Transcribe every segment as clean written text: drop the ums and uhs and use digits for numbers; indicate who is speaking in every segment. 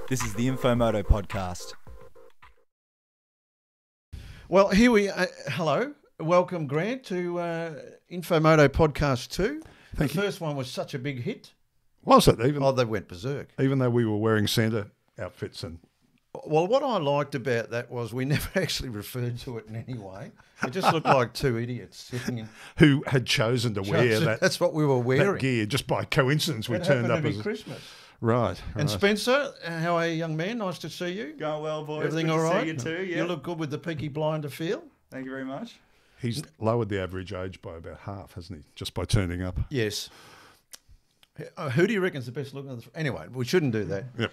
Speaker 1: This is the INFO MOTO Podcast.
Speaker 2: Well, here we are. Hello. Welcome, Grant, to INFO MOTO Podcast 2. The first one was such a big hit.
Speaker 3: Was it?
Speaker 2: They went berserk.
Speaker 3: Even though we were wearing Santa outfits and...
Speaker 2: Well, what I liked about that was we never actually referred to it in any way. It just looked like two idiots sitting in...
Speaker 3: Who had chosen to wear that...
Speaker 2: That's what we were wearing.
Speaker 3: That gear. Just by coincidence, we
Speaker 2: it
Speaker 3: turned up
Speaker 2: to be
Speaker 3: as...
Speaker 2: Christmas.
Speaker 3: Right.
Speaker 2: And Spencer, how are you, young man? Nice to see you.
Speaker 1: Going well, boys.
Speaker 2: Everything
Speaker 1: Good
Speaker 2: all right?
Speaker 1: to see you too, yeah.
Speaker 2: You look good with the Peaky Blinder feel.
Speaker 1: Thank you very much.
Speaker 3: He's lowered the average age by about half, hasn't he? Just by turning up.
Speaker 2: Yes. Who do you reckon is the best looking? Anyway, we shouldn't do that.
Speaker 3: Yep.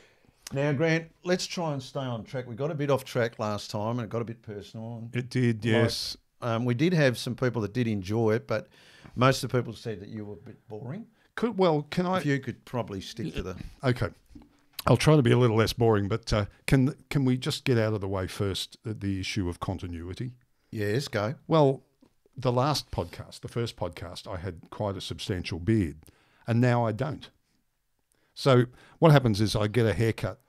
Speaker 2: Now, Grant, let's try and stay on track. We got a bit off track last time and it got a bit personal.
Speaker 3: It did, yes.
Speaker 2: We did have some people that did enjoy it, but most of the people said that you were a bit boring.
Speaker 3: Can I...
Speaker 2: If you could probably stick to the...
Speaker 3: Okay. I'll try to be a little less boring, but can we just get out of the way first the issue of continuity?
Speaker 2: Yes, go.
Speaker 3: Well, the last podcast, the first podcast, I had quite a substantial beard, and now I don't. So what happens is I get a haircut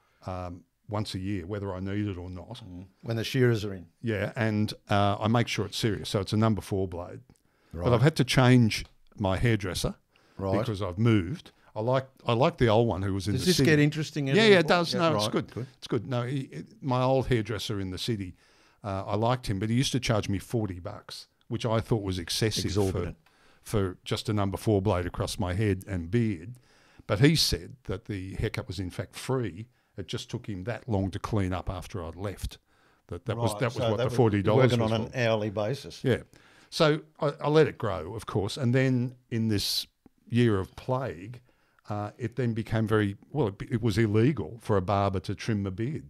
Speaker 3: once a year, whether I need it or not.
Speaker 2: When the shearers are in.
Speaker 3: Yeah, and I make sure it's serious. So it's a number 4 blade.
Speaker 2: Right.
Speaker 3: But I've had to change my hairdresser because I've moved. I like the old one who was in the city.
Speaker 2: Does this get interesting?
Speaker 3: Yeah, it does. No,
Speaker 2: right.
Speaker 3: it's good. It's good. No, my old hairdresser in the city, I liked him, but he used to charge me $40, which I thought was excessive for just a number 4 blade across my head and beard. But he said that the haircut was in fact free. It just took him that long to clean up after I'd left. That was what the $40 was.
Speaker 2: Working on an hourly basis.
Speaker 3: Yeah. So I let it grow, of course, and then in this year of plague, it then became it was illegal for a barber to trim a beard.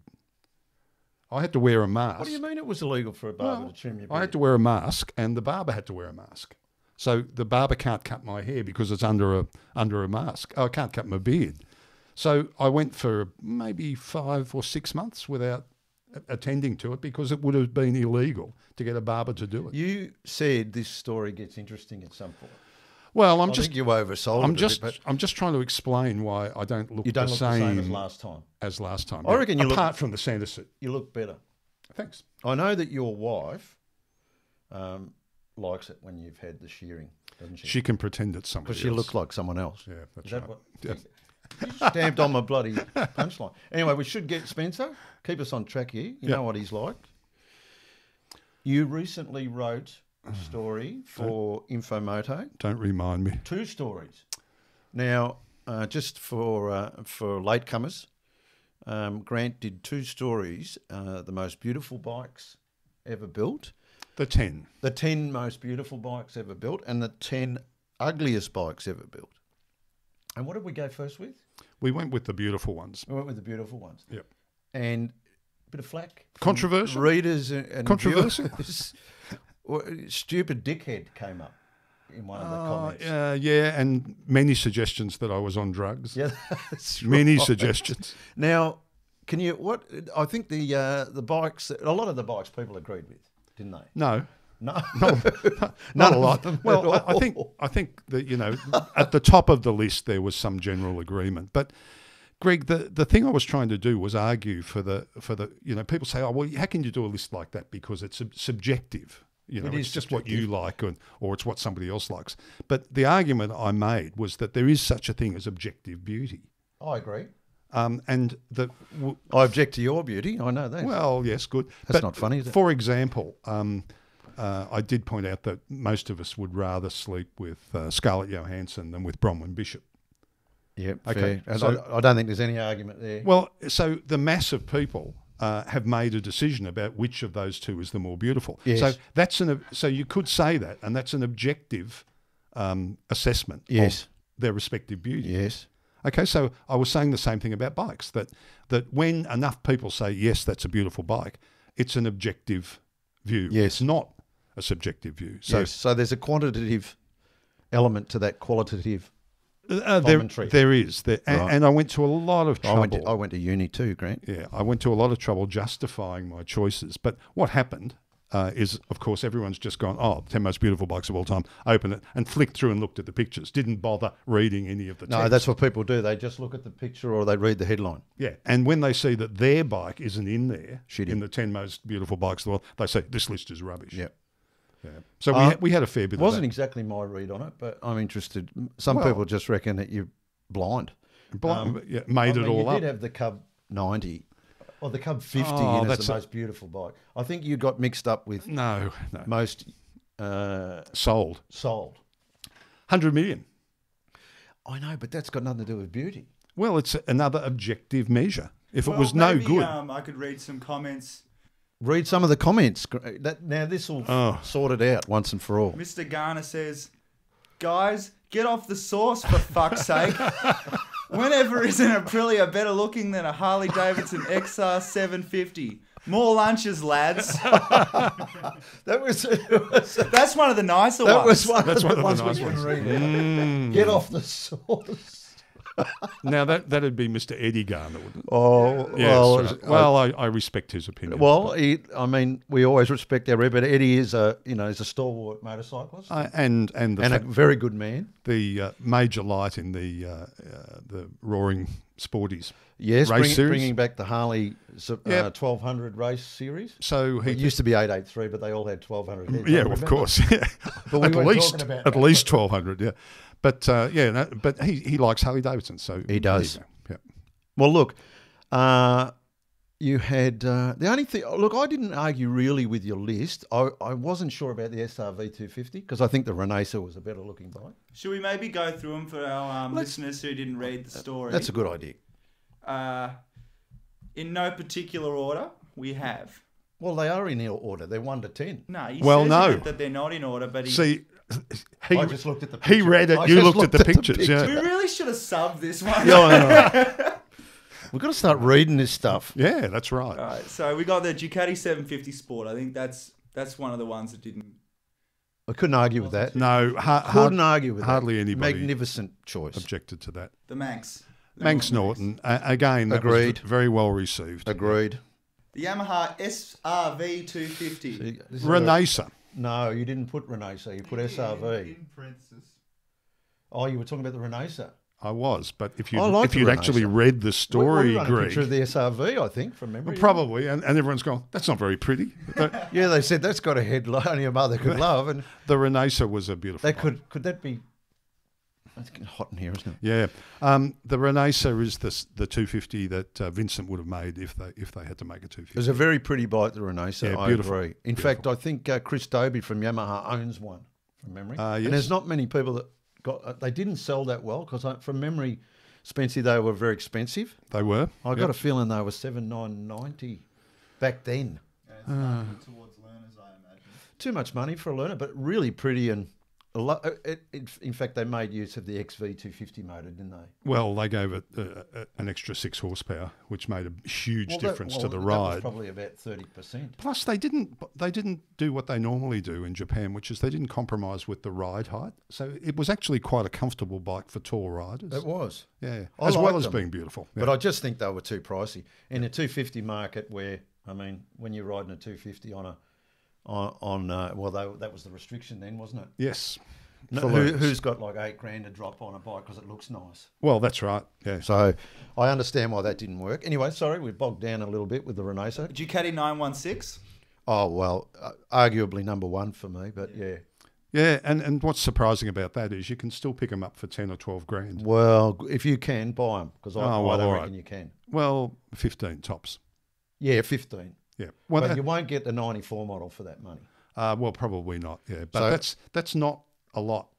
Speaker 3: I had to wear a mask.
Speaker 2: What do you mean it was illegal for a barber to trim your beard?
Speaker 3: I had to wear a mask, and the barber had to wear a mask. So the barber can't cut my hair because it's under a mask. I can't cut my beard. So I went for maybe 5 or 6 months without attending to it because it would have been illegal to get a barber to do it.
Speaker 2: You said this story gets interesting at some point.
Speaker 3: Well,
Speaker 2: I think you oversold it.
Speaker 3: I'm just trying to explain why I don't look
Speaker 2: the same
Speaker 3: as last time.
Speaker 2: I reckon
Speaker 3: apart from the Santa suit,
Speaker 2: you look better.
Speaker 3: Thanks.
Speaker 2: I know that your wife likes it when you've had the shearing, doesn't she?
Speaker 3: She can pretend it's somebody
Speaker 2: because she looks like someone else.
Speaker 3: Yeah, that's right.
Speaker 2: You stamped on my bloody punchline. Anyway, we should get Spencer. Keep us on track here. You know what he's like. You recently wrote a story for INFO MOTO.
Speaker 3: Don't remind me.
Speaker 2: 2 stories. Now, just for latecomers, Grant did 2 stories, the most beautiful bikes ever built.
Speaker 3: The 10.
Speaker 2: The 10 most beautiful bikes ever built and the 10 ugliest bikes ever built. And what did we go first with?
Speaker 3: We went with the beautiful ones.
Speaker 2: We went with the beautiful ones.
Speaker 3: Yep.
Speaker 2: And a bit of flack.
Speaker 3: Controversial?
Speaker 2: Readers and
Speaker 3: controversial?
Speaker 2: Stupid dickhead came up in one of the comments.
Speaker 3: Yeah, and many suggestions that I was on drugs.
Speaker 2: Yeah, that's
Speaker 3: many
Speaker 2: right.
Speaker 3: suggestions.
Speaker 2: Now, I think the bikes, a lot of the bikes people agreed with, didn't they?
Speaker 3: No.
Speaker 2: No,
Speaker 3: not a lot. Well, I think that at the top of the list there was some general agreement. But Greg, the thing I was trying to do was argue for the people say, oh well, how can you do a list like that because it's subjective? It's just what you like or it's what somebody else likes. But the argument I made was that there is such a thing as objective beauty.
Speaker 2: I agree.
Speaker 3: I
Speaker 2: object to your beauty. I know that.
Speaker 3: Well, yes, good.
Speaker 2: That's not funny, is it?
Speaker 3: For example. I did point out that most of us would rather sleep with Scarlett Johansson than with Bronwyn Bishop.
Speaker 2: Yeah,
Speaker 3: okay.
Speaker 2: Fair. So, I don't think there's any argument there.
Speaker 3: Well, so the mass of people have made a decision about which of those two is the more beautiful.
Speaker 2: Yes.
Speaker 3: So so you could say that, and that's an objective assessment of their respective beauty.
Speaker 2: Yes.
Speaker 3: Okay, so I was saying the same thing about bikes, that when enough people say, yes, that's a beautiful bike, it's an objective view.
Speaker 2: Yes.
Speaker 3: It's not a subjective view. So
Speaker 2: there's a quantitative element to that qualitative commentary.
Speaker 3: There is.
Speaker 2: Right.
Speaker 3: And I went to a lot of trouble.
Speaker 2: I went to uni too, Grant.
Speaker 3: Yeah, I went to a lot of trouble justifying my choices. But what happened, is, of course, everyone's just gone, 10 most beautiful bikes of all time, open it and flicked through and looked at the pictures, didn't bother reading any of the text.
Speaker 2: No, that's what people do. They just look at the picture or they read the headline.
Speaker 3: Yeah, and when they see that their bike isn't in there,
Speaker 2: Shitty.
Speaker 3: in the 10 most beautiful bikes of the world, they say, this list is rubbish.
Speaker 2: Yep.
Speaker 3: Yeah. So we had a fair bit of that.
Speaker 2: Wasn't exactly my read on it, but I'm interested. Some people just reckon that you're blind.
Speaker 3: Made it all
Speaker 2: you
Speaker 3: up.
Speaker 2: You did have the Cub 90. Or the Cub 50 as the most beautiful bike. I think you got mixed up with
Speaker 3: No.
Speaker 2: most
Speaker 3: Sold. 100 million.
Speaker 2: I know, but that's got nothing to do with beauty.
Speaker 3: Well, it's another objective measure. If it was no good.
Speaker 1: I could read some comments.
Speaker 2: Read some of the comments. Now this will sort it out once and for all.
Speaker 1: Mr. Garner says, guys, get off the sauce for fuck's sake. Whenever is an Aprilia better looking than a Harley Davidson XR 750? More lunches, lads. That's one of the nicer ones.
Speaker 2: That's one of the ones we can read. Get off the sauce.
Speaker 3: Now that'd be Mr. Eddie Garner, wouldn't it?
Speaker 2: Oh,
Speaker 3: yes. Well, I respect his opinion.
Speaker 2: Well, we always respect our but Eddie is he's a stalwart motorcyclist
Speaker 3: and
Speaker 2: a very good man.
Speaker 3: The major light in the Roaring Sporties.
Speaker 2: Yes,
Speaker 3: race series.
Speaker 2: Bringing back the Harley 1200 race series.
Speaker 3: So
Speaker 2: it used to be 883, but they all had 1200 heads.
Speaker 3: Yeah, of course. Yeah.
Speaker 2: But
Speaker 3: at least 1200. Yeah. But but he likes Harley Davidson, so
Speaker 2: he does.
Speaker 3: Yeah.
Speaker 2: Well, look, you had the only thing. Look, I didn't argue really with your list. I wasn't sure about the SRV 250 because I think the Renaissance was a better looking bike.
Speaker 1: Should we maybe go through them for our listeners who didn't read the story?
Speaker 2: That's a good idea.
Speaker 1: In no particular order, we have.
Speaker 2: Well, they are in order. They're 1 to 10.
Speaker 1: No, he says that they're not in order, but
Speaker 2: I just looked at the picture.
Speaker 3: He read it. You looked at the pictures. Yeah.
Speaker 1: We really should have subbed this one.
Speaker 2: Yeah, I know. We've got to start reading this stuff.
Speaker 3: Yeah, that's right.
Speaker 1: All right, so we got the Ducati 750 Sport. I think that's one of the ones that didn't.
Speaker 2: I couldn't argue with that.
Speaker 3: No,
Speaker 2: couldn't argue with
Speaker 3: hardly
Speaker 2: that.
Speaker 3: anybody.
Speaker 2: Magnificent choice.
Speaker 3: Objected to that.
Speaker 1: The Manx.
Speaker 3: Manx Norton. Again, that
Speaker 2: Agreed.
Speaker 3: was very well received.
Speaker 2: Agreed.
Speaker 1: The Yamaha SRV 250.
Speaker 3: Renaissance.
Speaker 2: No, you didn't put Renaissance. You put SRV.
Speaker 1: In parentheses.
Speaker 2: Oh, you were talking about the Renaissance.
Speaker 3: I was, but if you'd
Speaker 2: Renaissance.
Speaker 3: actually read the story,
Speaker 2: a
Speaker 3: Greg,
Speaker 2: picture of the SRV, I think, from memory.
Speaker 3: Probably, and everyone's gone, that's not very pretty.
Speaker 2: Yeah, they said that's got a headline only a mother could love, and
Speaker 3: the Renaissance was a beautiful.
Speaker 2: That could that be? It's getting hot in here, isn't it?
Speaker 3: Yeah, the Renaissance is the 250 that Vincent would have made if they had to make a 250.
Speaker 2: It was a very pretty bike, the Renaissance.
Speaker 3: Yeah,
Speaker 2: I
Speaker 3: beautiful.
Speaker 2: agree. In fact, I think Chris Dobie from Yamaha owns one from memory.
Speaker 3: Yes.
Speaker 2: And there's not many people that got. They didn't sell that well because from memory, Spency, they were very expensive.
Speaker 3: They were.
Speaker 2: I got a feeling they were $7,990 back then.
Speaker 1: Yeah, it's towards learners, I imagine.
Speaker 2: Too much money for a learner, but really pretty and. In fact, they made use of the XV250 motor, didn't they?
Speaker 3: Well, they gave it an extra 6 horsepower, which made a huge difference to the ride.
Speaker 2: That was probably about 30%.
Speaker 3: Plus, they didn't do what they normally do in Japan, which is they didn't compromise with the ride height. So it was actually quite a comfortable bike for tall riders.
Speaker 2: It was,
Speaker 3: yeah,
Speaker 2: I
Speaker 3: as well
Speaker 2: liked
Speaker 3: as
Speaker 2: them.
Speaker 3: being beautiful. Yeah.
Speaker 2: But I just think they were too pricey in the 250 market. Where when you're riding a 250 that was the restriction then, wasn't it?
Speaker 3: Yes.
Speaker 2: No, who's got like $8,000 to drop on a bike because it looks nice?
Speaker 3: Well, that's right. Yeah.
Speaker 2: So I understand why that didn't work. Anyway, sorry, we bogged down a little bit with the Renaissance.
Speaker 1: Ducati 916.
Speaker 2: Oh well, arguably number one for me, but yeah.
Speaker 3: Yeah, and what's surprising about that is you can still pick them up for 10 or 12 grand.
Speaker 2: Well, if you can, buy them because I don't reckon you can.
Speaker 3: Well, 15 tops.
Speaker 2: Yeah, 15.
Speaker 3: Yeah. Well,
Speaker 2: but you won't get the 94 model for that money.
Speaker 3: Well, probably not. Yeah, but so, that's not a lot,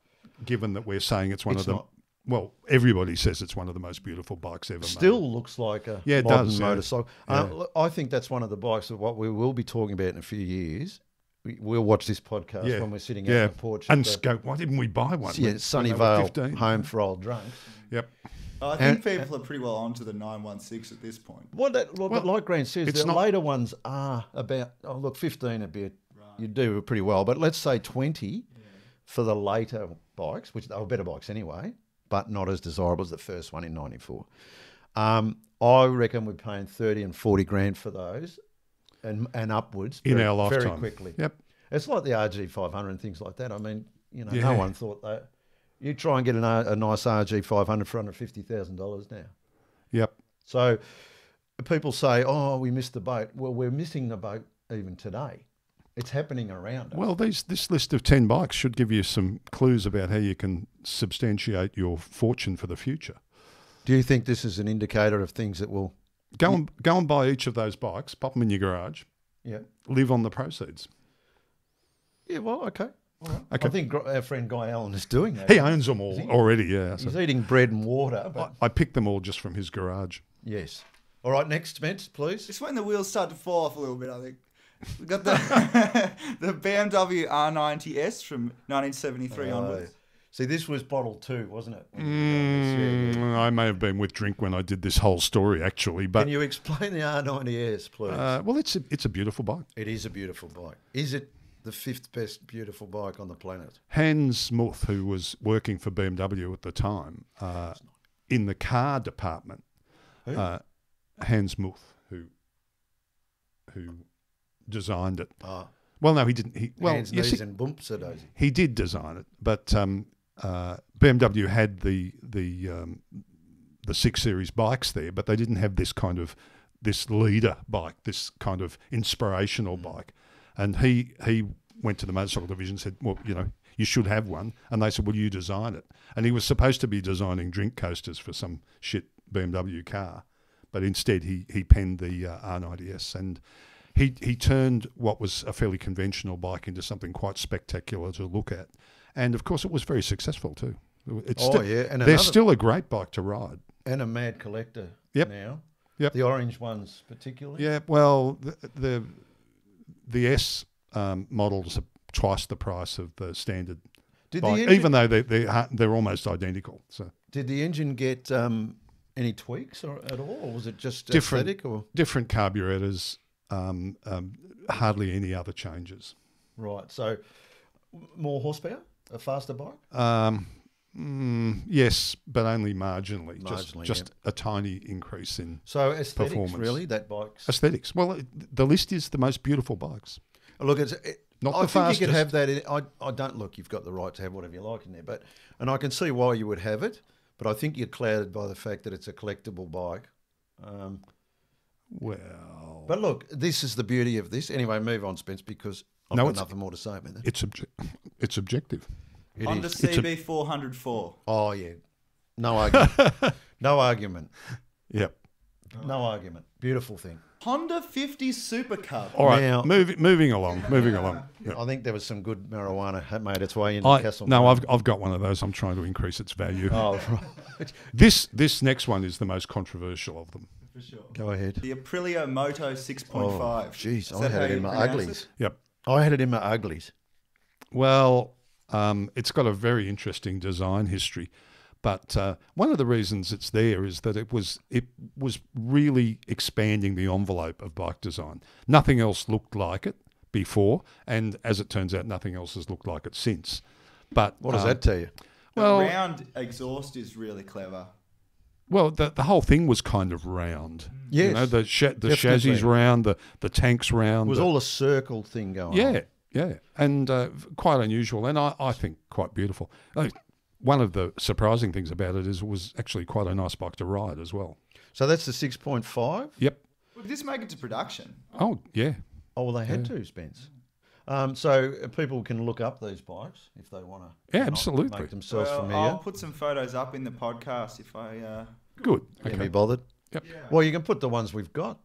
Speaker 3: given that we're saying it's one of them. Well, everybody says it's one of the most beautiful bikes ever made.
Speaker 2: Still looks like a modern motorcycle. Yeah. I think that's one of the bikes of what we will be talking about in a few years. We'll watch this podcast when we're sitting out on the porch.
Speaker 3: And go, why didn't we buy one?
Speaker 2: Yeah, Sunnyvale, home for old drunks.
Speaker 3: Yep.
Speaker 1: I think people are pretty well onto the 916 at this point.
Speaker 2: But like Grant says, the later ones are about, 15 a bit. Right. You do pretty well. But let's say 20 for the later bikes, which they were better bikes anyway, but not as desirable as the first one in 94. I reckon we're paying 30 and 40 grand for those. and upwards
Speaker 3: in
Speaker 2: very,
Speaker 3: our lifetime.
Speaker 2: very quickly.
Speaker 3: Yep.
Speaker 2: It's like the RG500 and things like that. I mean, you know,
Speaker 3: Yeah.
Speaker 2: no one thought that. You try and get a nice RG500 for under $50,000 now.
Speaker 3: Yep.
Speaker 2: So people say, oh, we missed the boat. Well, we're missing the boat even today. It's happening around us.
Speaker 3: Well, this list of 10 bikes should give you some clues about how you can substantiate your fortune for the future.
Speaker 2: Do you think this is an indicator of things that will...
Speaker 3: Go and buy each of those bikes, pop them in your garage, live on the proceeds.
Speaker 2: Yeah, well, okay. All right.
Speaker 3: Okay.
Speaker 2: I think our friend Guy Allen is doing that.
Speaker 3: He owns them all already, yeah.
Speaker 2: He's
Speaker 3: So
Speaker 2: eating bread and water. But
Speaker 3: I picked them all just from his garage.
Speaker 2: yes. All right, next, Spence, please.
Speaker 1: It's when the wheels start to fall off a little bit, I think. We've got the the BMW R90S from 1973 onwards.
Speaker 2: See, this was bottle 2, wasn't it?
Speaker 3: I may have been with drink when I did this whole story, actually. But
Speaker 2: Can you explain the R90S, please?
Speaker 3: well, it's a beautiful bike.
Speaker 2: It is a beautiful bike. Is it the 5th best beautiful bike on the planet?
Speaker 3: Hans Muth, who was working for BMW at the time, in the car department, Hans Muth, who designed it.
Speaker 2: Ah,
Speaker 3: Well, no, he didn't.
Speaker 2: hands,
Speaker 3: yes,
Speaker 2: knees and bumps are those.
Speaker 3: he did design it, but BMW had the 6 Series bikes there, but they didn't have this leader bike, this kind of inspirational bike. And he went to the motorcycle division and said, well, you know, you should have one. And they said, well, you design it. And he was supposed to be designing drink coasters for some shit BMW car, but instead he penned the R90S, and he turned what was a fairly conventional bike into something quite spectacular to look at. And of course, it was very successful too. It's
Speaker 2: and
Speaker 3: they're still a great bike to ride.
Speaker 2: And a mad collector
Speaker 3: Yep.
Speaker 2: now.
Speaker 3: Yep.
Speaker 2: The orange ones particularly.
Speaker 3: Yeah, well, the S models are twice the price of the standard
Speaker 2: Did
Speaker 3: bike,
Speaker 2: the engine,
Speaker 3: even though they're almost identical. So
Speaker 2: did the engine get any tweaks at all, or was it just
Speaker 3: Different.
Speaker 2: aesthetic? Or
Speaker 3: different carburetors, hardly any other changes.
Speaker 2: right, so more horsepower, a faster bike.
Speaker 3: Yes, but only marginally.
Speaker 2: Marginally,
Speaker 3: Just a tiny increase in
Speaker 2: So aesthetics,
Speaker 3: performance.
Speaker 2: really, that bike's.
Speaker 3: aesthetics. Well, the list is the most beautiful bikes.
Speaker 2: Look,
Speaker 3: Not
Speaker 2: I
Speaker 3: the
Speaker 2: think you could
Speaker 3: fastest.
Speaker 2: have that. I don't look. You've got the right to have whatever you like in there, and I can see why you would have it. But I think you're clouded by the fact that it's a collectible bike.
Speaker 3: Well,
Speaker 2: But look, this is the beauty of this. Anyway, move on, Spence, because I've
Speaker 3: No,
Speaker 2: got
Speaker 3: it's-
Speaker 2: nothing more to say about that.
Speaker 3: it's objective.
Speaker 2: It
Speaker 1: Honda
Speaker 2: is.
Speaker 1: CB 404.
Speaker 2: Oh yeah, no argument. No argument.
Speaker 3: Yep.
Speaker 2: No argument. Beautiful thing.
Speaker 1: Honda 50 Super Cub.
Speaker 3: All right.
Speaker 2: Now-
Speaker 3: Moving along. Yep.
Speaker 2: I think there was some good marijuana had made its way into Castle.
Speaker 3: No, I've got one of those. I'm trying to increase its value.
Speaker 2: Oh, right.
Speaker 3: This next one is the most controversial of them.
Speaker 1: For sure.
Speaker 2: Go ahead.
Speaker 1: The Aprilia Moto 6.5.
Speaker 2: Oh, jeez,
Speaker 1: Is
Speaker 2: I
Speaker 1: that
Speaker 2: had
Speaker 1: how
Speaker 2: it in
Speaker 1: you
Speaker 2: my
Speaker 1: pronounce
Speaker 2: uglies.
Speaker 1: it?
Speaker 3: Yep.
Speaker 2: I had it in my uglies.
Speaker 3: Well, it's got a very interesting design history, but one of the reasons it's there is that it was really expanding the envelope of bike design. Nothing else looked like it before, and as it turns out, nothing else has looked like it since. But
Speaker 2: What does that tell you?
Speaker 3: Well,
Speaker 1: the round exhaust is really clever.
Speaker 3: well, the whole thing was kind of round.
Speaker 2: Yes,
Speaker 3: You know, the
Speaker 2: definitely.
Speaker 3: chassis round, the tanks
Speaker 2: It
Speaker 3: round.
Speaker 2: was all a circle thing going on.
Speaker 3: Yeah, and quite unusual, and I think quite beautiful. One of the surprising things about it is it was actually quite a nice bike to ride as well.
Speaker 2: So that's the 6.5?
Speaker 3: Yep.
Speaker 1: Did this make it to production?
Speaker 3: Oh, yeah.
Speaker 2: Oh, well, they had to, Spence. So people can look up these bikes if they want to.
Speaker 3: Yeah, absolutely.
Speaker 2: Make themselves
Speaker 1: Well,
Speaker 2: familiar.
Speaker 1: I'll put some photos up in the podcast if I...
Speaker 3: Good.
Speaker 2: Can't
Speaker 3: Okay.
Speaker 2: be bothered.
Speaker 3: Yep.
Speaker 2: Well, you can put the ones we've got.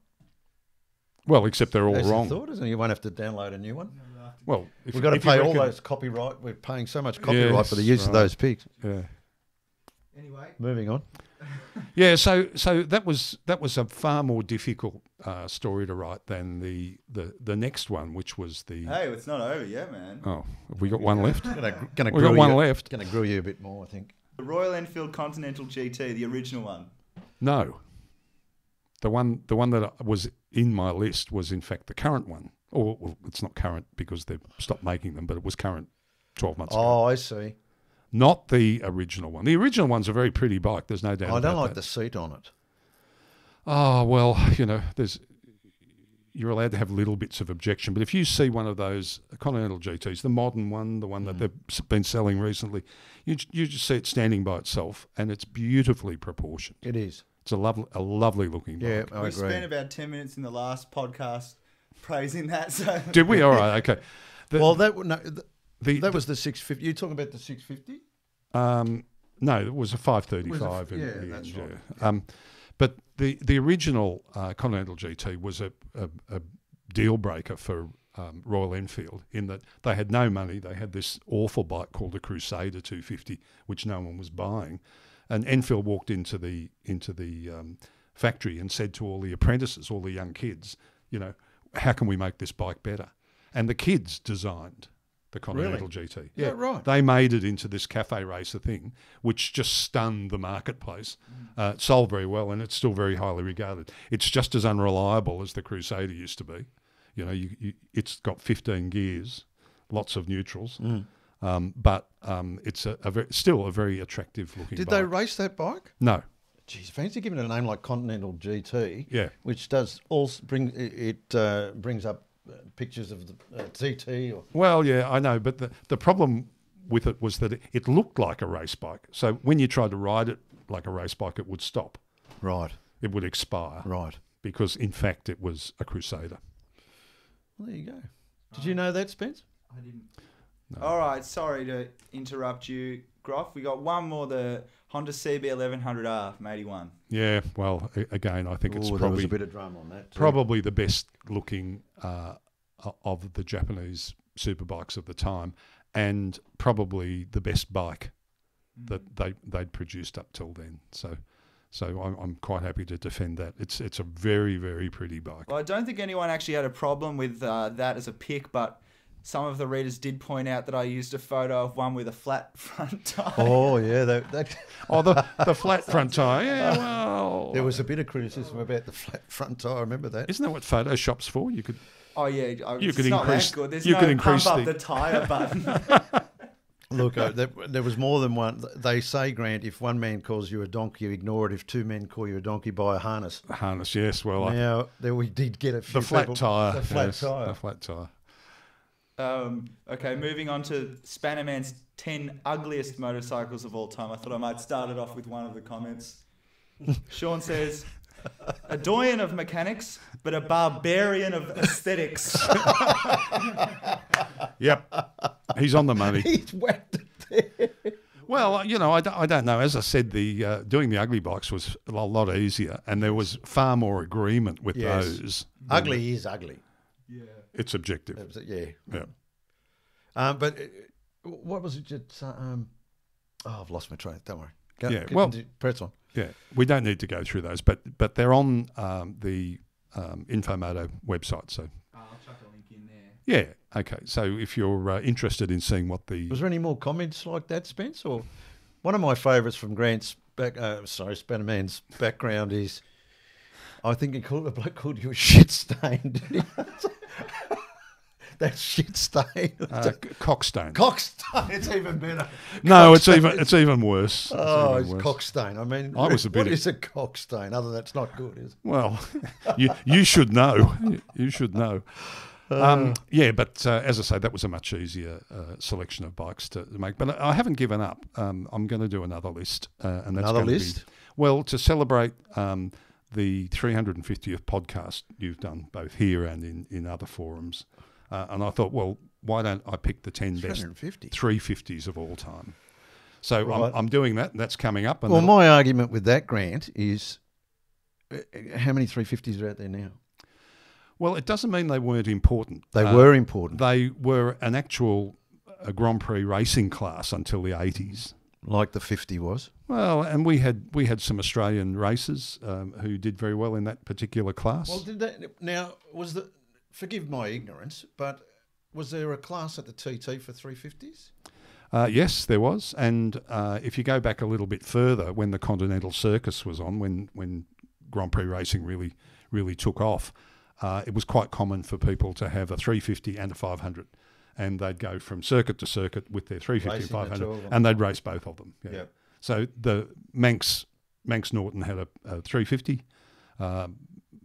Speaker 3: Well, except they're all
Speaker 2: As
Speaker 3: wrong.
Speaker 2: you thought, isn't it? You won't have to download a new one.
Speaker 3: Well, if,
Speaker 2: We've got to
Speaker 3: if you
Speaker 2: pay all
Speaker 3: reckon-
Speaker 2: those copyright. We're paying so much copyright for the use of
Speaker 3: right.
Speaker 2: those pics.
Speaker 3: Yeah.
Speaker 1: Anyway.
Speaker 2: Moving on.
Speaker 3: Yeah. So that was a far more difficult story to write than the next one, which was the.
Speaker 1: Hey, it's not over yet, man.
Speaker 3: Oh, have we got one left?
Speaker 2: Gonna
Speaker 3: We
Speaker 2: grill
Speaker 3: got one
Speaker 2: you.
Speaker 3: left.
Speaker 2: Going to grill you a bit more, I think.
Speaker 1: The Royal Enfield Continental GT, the original one.
Speaker 3: No. The one that was in my list was in fact the current one. Or well, it's not current because they've stopped making them, but it was current 12 months ago.
Speaker 2: Oh, I see.
Speaker 3: Not the original one. The original one's a very pretty bike. There's no doubt
Speaker 2: I don't
Speaker 3: about
Speaker 2: like
Speaker 3: that.
Speaker 2: the seat on it.
Speaker 3: Oh, well, you know, you're allowed to have little bits of objection. But if you see one of those Continental GTs, the modern one, the one that they've been selling recently, you just see it standing by itself, and it's beautifully proportioned.
Speaker 2: It is.
Speaker 3: It's a lovely looking bike.
Speaker 2: Yeah, I
Speaker 1: We
Speaker 2: agree.
Speaker 1: spent about 10 minutes in the last podcast praising that. So
Speaker 3: Did we? All right, okay.
Speaker 2: That was the 650. You talking about the 650?
Speaker 3: No, it was a 535.
Speaker 2: Was it?
Speaker 3: in the
Speaker 2: That's
Speaker 3: end,
Speaker 2: right.
Speaker 3: But the original Continental GT was a deal breaker for Royal Enfield in that they had no money. They had this awful bike called the Crusader 250, which no one was buying. And Enfield walked into the factory and said to all the apprentices, all the young kids, how can we make this bike better? And the kids designed the Continental GT.
Speaker 2: Yeah, right.
Speaker 3: They made it into this cafe racer thing, which just stunned the marketplace. It sold very well, and it's still very highly regarded. It's just as unreliable as the Crusader used to be. It's got 15 gears, lots of neutrals, but it's still a very attractive looking
Speaker 2: Did
Speaker 3: bike.
Speaker 2: they race that bike?
Speaker 3: No.
Speaker 2: Geez, fancy giving it a name like Continental GT.
Speaker 3: Yeah.
Speaker 2: Which does also brings up pictures of the TT or.
Speaker 3: Well, yeah, I know, but the problem with it was that it looked like a race bike. So when you tried to ride it like a race bike, it would stop.
Speaker 2: Right.
Speaker 3: It would expire.
Speaker 2: Right.
Speaker 3: Because in fact it was a Crusader.
Speaker 2: Well, there you go. Did you know that, Spence?
Speaker 1: I didn't.
Speaker 3: No.
Speaker 1: All right, sorry to interrupt you, Groff. We got one more, the Honda CB 1100R from 81.
Speaker 3: Yeah, well, again, I think it's
Speaker 2: There was
Speaker 3: probably
Speaker 2: a bit of drama on that too.
Speaker 3: probably the best looking of the Japanese superbikes of the time, and probably the best bike that they'd produced up till then. So I'm quite happy to defend that. It's a very, very pretty bike.
Speaker 1: Well, I don't think anyone actually had a problem with that as a pick, but some of the readers did point out that I used a photo of one with a flat front tyre.
Speaker 2: Oh yeah, that
Speaker 3: Oh, the flat front tyre. Yeah, well,
Speaker 2: there was a bit of criticism about the flat front tyre. I remember that.
Speaker 3: Isn't that what Photoshop's for? You could.
Speaker 1: Oh yeah,
Speaker 3: You
Speaker 1: it's
Speaker 3: could
Speaker 1: not
Speaker 3: increase-
Speaker 1: that good. There's
Speaker 3: you
Speaker 1: no
Speaker 3: could increase
Speaker 1: pump up
Speaker 3: the-
Speaker 1: the tyre button.
Speaker 2: Look, there was more than one. They say, Grant, if one man calls you a donkey, you ignore it. If two men call you a donkey, buy a harness.
Speaker 3: Harness, yes. Well,
Speaker 2: Now, there we did get a few
Speaker 3: the flat
Speaker 2: people-
Speaker 3: tyre.
Speaker 2: The flat
Speaker 3: yes,
Speaker 2: tyre.
Speaker 3: The flat tyre.
Speaker 1: Okay, moving on to Spannerman's 10 ugliest motorcycles of all time. I thought I might start it off with one of the comments. Sean says, a doyen of mechanics, but a barbarian of aesthetics.
Speaker 3: Yep, he's on the money.
Speaker 2: He's whacked it there.
Speaker 3: Well, I don't know. As I said, the doing the ugly bikes was a lot easier, and there was far more agreement with
Speaker 2: Yes.
Speaker 3: those.
Speaker 2: Ugly is ugly.
Speaker 1: Yeah.
Speaker 3: It's objective.
Speaker 2: That was it, yeah.
Speaker 3: Yeah.
Speaker 2: But what was it? Just, I've lost my train. Don't worry. Go,
Speaker 3: Yeah, well-
Speaker 2: press on.
Speaker 3: Yeah, we don't need to go through those, but they're on the INFO MOTO website. So
Speaker 1: I'll chuck a link in there.
Speaker 3: yeah, okay. So if you're interested in seeing what the
Speaker 2: Was there any more comments like that, Spence? Or one of my favourites from Grant's Spannerman's background is, I think he called a bloke called you a shit stain. Didn't he? That shit stain.
Speaker 3: cockstone.
Speaker 2: Cockstain. It's even better.
Speaker 3: No, it's even worse.
Speaker 2: Oh,
Speaker 3: even
Speaker 2: it's
Speaker 3: worse.
Speaker 2: cockstain. I mean,
Speaker 3: I was a bit
Speaker 2: what
Speaker 3: of-
Speaker 2: is a cockstain? Other than that's not good, is it?
Speaker 3: Well, you should know. You should know. Yeah, but as I say, that was a much easier selection of bikes to make. But I haven't given up. I'm going to do another list. And that's
Speaker 2: Another
Speaker 3: going to
Speaker 2: list?
Speaker 3: Well, to celebrate the 350th podcast you've done, both here and in other forums. And I thought, well, why don't I pick the 10 best
Speaker 2: 350.
Speaker 3: 350s of all time? So
Speaker 2: Right.
Speaker 3: I'm doing that, and that's coming up. And
Speaker 2: Well,
Speaker 3: that'll-
Speaker 2: my argument with that, Grant, is how many 350s are out there now?
Speaker 3: well, it doesn't mean they weren't important.
Speaker 2: They were important,
Speaker 3: They were an actual Grand Prix racing class until the 80s.
Speaker 2: like the 50 was.
Speaker 3: Well, and we had some Australian racers who did very well in that particular class.
Speaker 2: Well, did that now forgive my ignorance, but was there a class at the TT for 350s?
Speaker 3: Yes, there was. And if you go back a little bit further, when the Continental Circus was on, when Grand Prix racing really took off, it was quite common for people to have a 350 and a 500. And they'd go from circuit to circuit with their 350
Speaker 2: Racing the
Speaker 3: and
Speaker 2: two
Speaker 3: 500,
Speaker 2: of them.
Speaker 3: and they'd race both of them. Yeah.
Speaker 2: Yep.
Speaker 3: So the Manx Norton had a 350,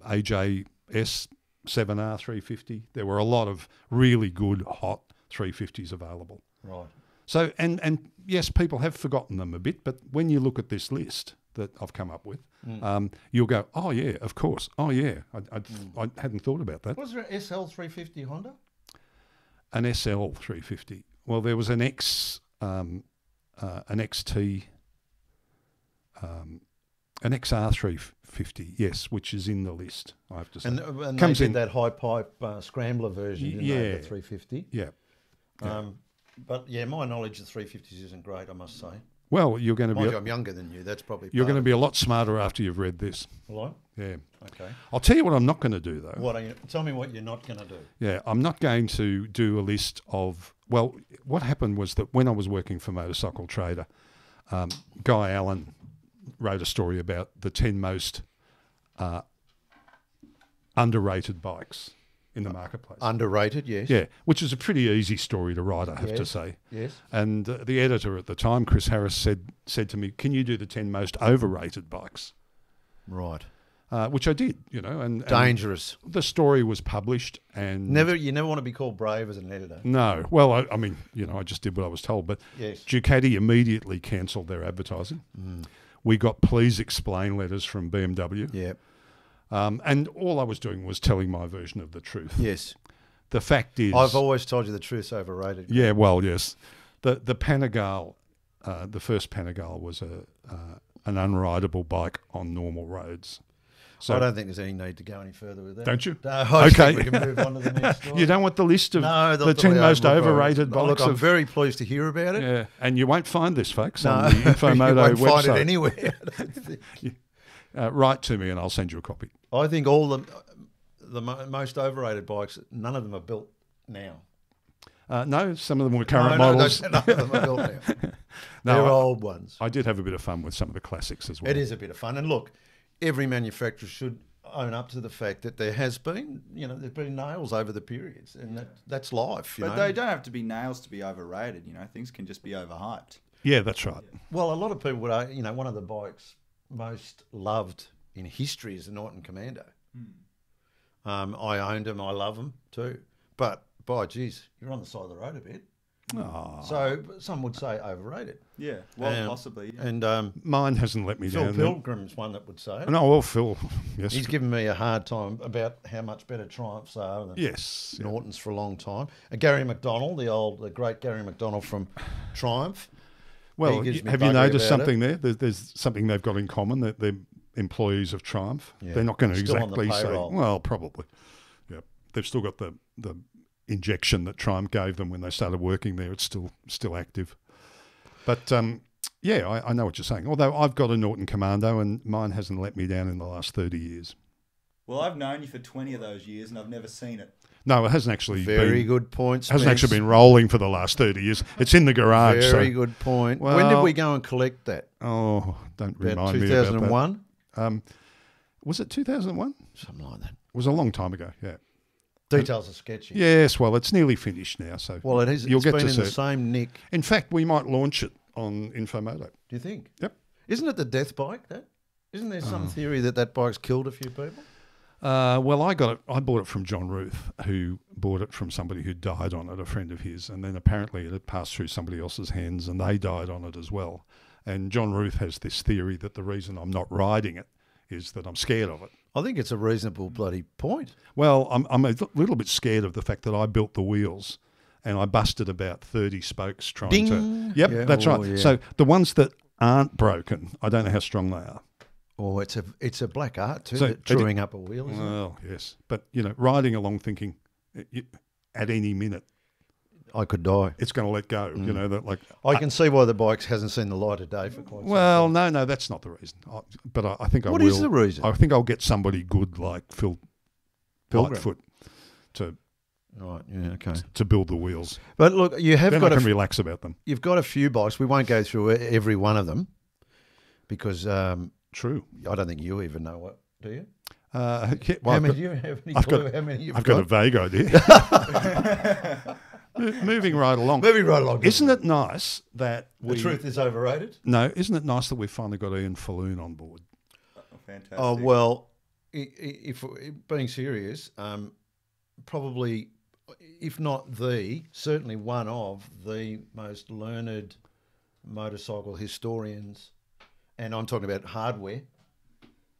Speaker 3: AJS 7R 350. There were a lot of really good hot 350s available.
Speaker 2: Right.
Speaker 3: So, and yes, people have forgotten them a bit, but when you look at this list that I've come up with, you'll go, oh yeah, of course. Oh yeah, I hadn't thought about that.
Speaker 2: Was there an SL 350 Honda?
Speaker 3: An SL 350. Well, there was an XT, an XR 350, yes, which is in the list, I have to say.
Speaker 2: And comes in that high pipe scrambler version, didn't they, the 350?
Speaker 3: Yeah.
Speaker 2: But yeah, my knowledge of 350s isn't great, I must say.
Speaker 3: Well, you're going to be...
Speaker 2: I'm younger than you, that's probably...
Speaker 3: You're going to be a lot smarter after you've read this.
Speaker 2: Well,
Speaker 3: yeah.
Speaker 2: Okay.
Speaker 3: I'll tell you what I'm not going to do, though.
Speaker 2: Tell me what you're not going to do.
Speaker 3: Yeah, I'm not going to do a list of... Well, what happened was that when I was working for Motorcycle Trader, Guy Allen wrote a story about the 10 most underrated bikes in the marketplace.
Speaker 2: Underrated, yes.
Speaker 3: Yeah, which is a pretty easy story to write, I have to say.
Speaker 2: Yes.
Speaker 3: And the editor at the time, Chris Harris, said to me, "Can you do the 10 most overrated bikes?"
Speaker 2: Right.
Speaker 3: Which I did, and
Speaker 2: dangerous.
Speaker 3: The story was published, and
Speaker 2: you never want to be called brave as an editor.
Speaker 3: No. Well, I mean, I just did what I was told. But
Speaker 2: yes.
Speaker 3: Ducati immediately cancelled their advertising. We got please explain letters from BMW.
Speaker 2: Yeah.
Speaker 3: And all I was doing was telling my version of the truth.
Speaker 2: Yes.
Speaker 3: The fact is...
Speaker 2: I've always told you the truth's overrated.
Speaker 3: Yeah, well, yes. The Panigale, the first Panigale was an unrideable bike on normal roads. So
Speaker 2: I don't think there's any need to go any further with that.
Speaker 3: Don't you?
Speaker 2: No, I think we can move on to the next story.
Speaker 3: You don't want the list of the 10 most overrated bikes?
Speaker 2: Look, I'm very pleased to hear about it.
Speaker 3: Yeah, and you won't find this, folks, on the INFO Moto website.
Speaker 2: You won't find it anywhere, I don't think.
Speaker 3: Write to me and I'll send you a copy.
Speaker 2: I think all the most overrated bikes, none of them are built now.
Speaker 3: No, some of them were current models.
Speaker 2: None of them are built now.
Speaker 3: No,
Speaker 2: They're old ones.
Speaker 3: I did have a bit of fun with some of the classics as well.
Speaker 2: It is a bit of fun. And look, every manufacturer should own up to the fact that there has been, there's been nails over the periods, and that's life.
Speaker 1: But they don't have to be nails to be overrated. Things can just be overhyped.
Speaker 3: Yeah, that's right.
Speaker 2: Well, a lot of people would, one of the bikes most loved in history is the Norton Commando. I owned them. I love them too. But, by geez, you're on the side of the road a bit.
Speaker 3: Aww.
Speaker 2: So some would say overrated.
Speaker 1: Yeah, well, possibly. Yeah.
Speaker 2: And
Speaker 3: mine hasn't let me down.
Speaker 2: Phil Pilgrim's one that would say it.
Speaker 3: No, well, Phil, yes.
Speaker 2: He's given me a hard time about how much better Triumphs are than Nortons for a long time. And Gary McDonald, the great Gary McDonald from Triumph.
Speaker 3: Well, have you noticed something there? There's something they've got in common, that they're employees of Triumph. Yeah. They're not going to exactly say, well, probably. Yeah, they've still got the injection that Triumph gave them when they started working there. It's still active. But yeah, I know what you're saying. Although I've got a Norton Commando and mine hasn't let me down in the last 30 years.
Speaker 1: Well, I've known you for 20 of those years and I've never seen it.
Speaker 3: No, it hasn't actually
Speaker 2: Very good point, Spence.
Speaker 3: Hasn't actually been rolling for the last 30 years. It's in the garage.
Speaker 2: Very good point. Well, when did we go and collect that?
Speaker 3: Oh, don't remind me about that.
Speaker 2: 2001?
Speaker 3: Was it 2001?
Speaker 2: Something like that. It
Speaker 3: was a long time ago, yeah.
Speaker 2: Details are sketchy.
Speaker 3: Yes, well, it's nearly finished now. So
Speaker 2: well, it is. It's been in the same nick.
Speaker 3: In fact, we might launch it on INFO Moto.
Speaker 2: Do you think?
Speaker 3: Yep.
Speaker 2: Isn't it the death bike, that? Isn't there some theory that bike's killed a few people?
Speaker 3: Well, I bought it from John Ruth, who bought it from somebody who died on it, a friend of his, and then apparently it had passed through somebody else's hands and they died on it as well. And John Ruth has this theory that the reason I'm not riding it is that I'm scared of it.
Speaker 2: I think it's a reasonable bloody point.
Speaker 3: Well, I'm a little bit scared of the fact that I built the wheels and I busted about 30 spokes trying to... Yep, yeah, that's right. Yeah. So the ones that aren't broken, I don't know how strong they are.
Speaker 2: Oh, it's a black art too, chewing up a wheel, isn't it?
Speaker 3: Well, yes. But, riding along thinking at any minute
Speaker 2: I could die.
Speaker 3: It's going to let go,
Speaker 2: I can see why the bike hasn't seen the light of day for quite some time.
Speaker 3: Well, no, that's not the reason. But I think I will.
Speaker 2: What is the reason?
Speaker 3: I think I'll get somebody good like Phil Lightfoot to...
Speaker 2: Right, yeah, okay.
Speaker 3: To build the wheels.
Speaker 2: But look, you have got
Speaker 3: I can relax about them.
Speaker 2: You've got a few bikes. We won't go through every one of them because...
Speaker 3: True.
Speaker 2: I don't think you even know what, do you?
Speaker 3: Yeah,
Speaker 2: well, how many do you have any clue how many you've got?
Speaker 3: I've got a vague idea. Moving right along. Isn't it nice that
Speaker 2: the truth is overrated?
Speaker 3: No, isn't it nice that we've finally got Ian Falloon on board?
Speaker 1: Fantastic.
Speaker 2: Oh, well, if being serious, probably, if not certainly one of the most learned motorcycle historians, and I'm talking about hardware,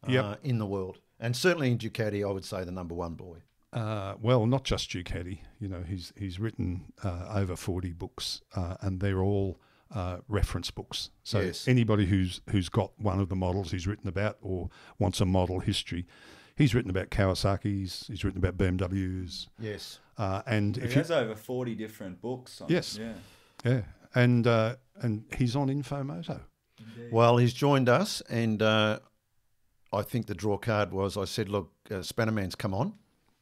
Speaker 2: in the world. And certainly in Ducati, I would say the number one boy.
Speaker 3: Well, not just Ducati. You know, he's written over 40 books, and they're all reference books. So
Speaker 2: Yes.
Speaker 3: anybody who's got one of the models he's written about or wants a model history, he's written about Kawasaki's, he's written about BMWs.
Speaker 2: Yes.
Speaker 3: And
Speaker 1: He
Speaker 3: if
Speaker 1: has over 40 different books on
Speaker 3: Yes.
Speaker 1: it.
Speaker 3: yeah, and he's on INFO MOTO.
Speaker 2: Well, he's joined us, and I think the draw card was, I said, look, Spannerman's come on.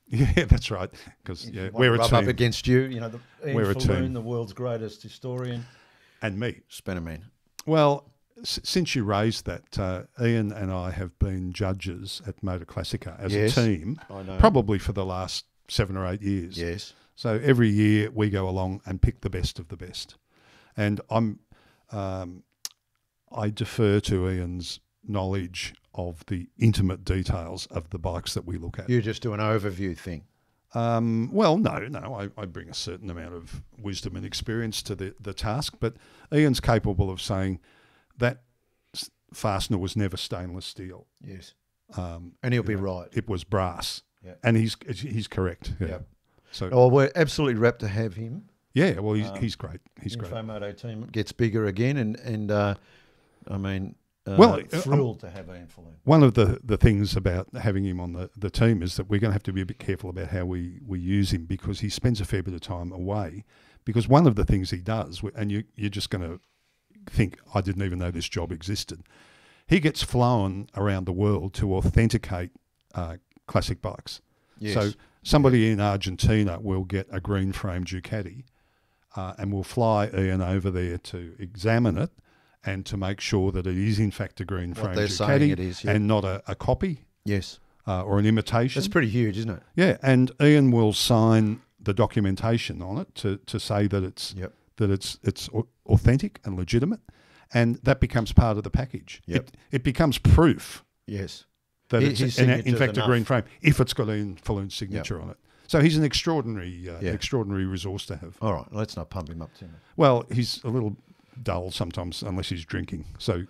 Speaker 3: Yeah, that's right. Because we're a
Speaker 2: rub
Speaker 3: team.
Speaker 2: up against you. You know,
Speaker 3: We're a team.
Speaker 2: the world's greatest historian.
Speaker 3: And me.
Speaker 2: Spannerman.
Speaker 3: Well, since you raised that, Ian and I have been judges at Motorclassica as
Speaker 2: Yes,
Speaker 3: a team,
Speaker 2: I know.
Speaker 3: probably for the last 7 or 8 years.
Speaker 2: Yes.
Speaker 3: So every year we go along and pick the best of the best. And I defer to Ian's knowledge of the intimate details of the bikes that we look at.
Speaker 2: You just do an overview thing.
Speaker 3: Well, no. I bring a certain amount of wisdom and experience to the task, but Ian's capable of saying that fastener was never stainless steel.
Speaker 2: Yes. And he'll be right.
Speaker 3: It was brass.
Speaker 2: Yeah.
Speaker 3: And he's correct. Yeah.
Speaker 2: Yep.
Speaker 3: So
Speaker 2: Oh, we're absolutely rapt to have him.
Speaker 3: yeah, well, he's great. He's great.
Speaker 2: INFO MOTO team gets bigger again, and I mean,
Speaker 3: Well,
Speaker 2: thrilled to have Ian Falloon.
Speaker 3: One of the things about having him on the team is that we're going to have to be a bit careful about how we use him, because he spends a fair bit of time away. Because one of the things he does, and you're just going to think, I didn't even know this job existed. He gets flown around the world to authenticate classic bikes.
Speaker 2: Yes.
Speaker 3: So somebody in Argentina will get a green frame Ducati and will fly Ian over there to examine it and to make sure that it is in fact a green frame
Speaker 2: they're saying
Speaker 3: Ducati
Speaker 2: it is, yeah.
Speaker 3: and not a copy
Speaker 2: Yes.
Speaker 3: or an imitation.
Speaker 2: That's pretty huge, isn't it?
Speaker 3: Yeah, and Ian will sign the documentation on it to say that it's
Speaker 2: Yep.
Speaker 3: it's authentic and legitimate, and that becomes part of the package.
Speaker 2: Yep.
Speaker 3: It becomes proof
Speaker 2: Yes.
Speaker 3: that
Speaker 2: His
Speaker 3: it's in
Speaker 2: signature's
Speaker 3: fact a
Speaker 2: enough.
Speaker 3: green frame if it's got Ian Falloon's signature on it. So he's an extraordinary extraordinary resource to have.
Speaker 2: All right, let's not pump him up too much.
Speaker 3: Well, he's a little dull sometimes unless he's drinking. So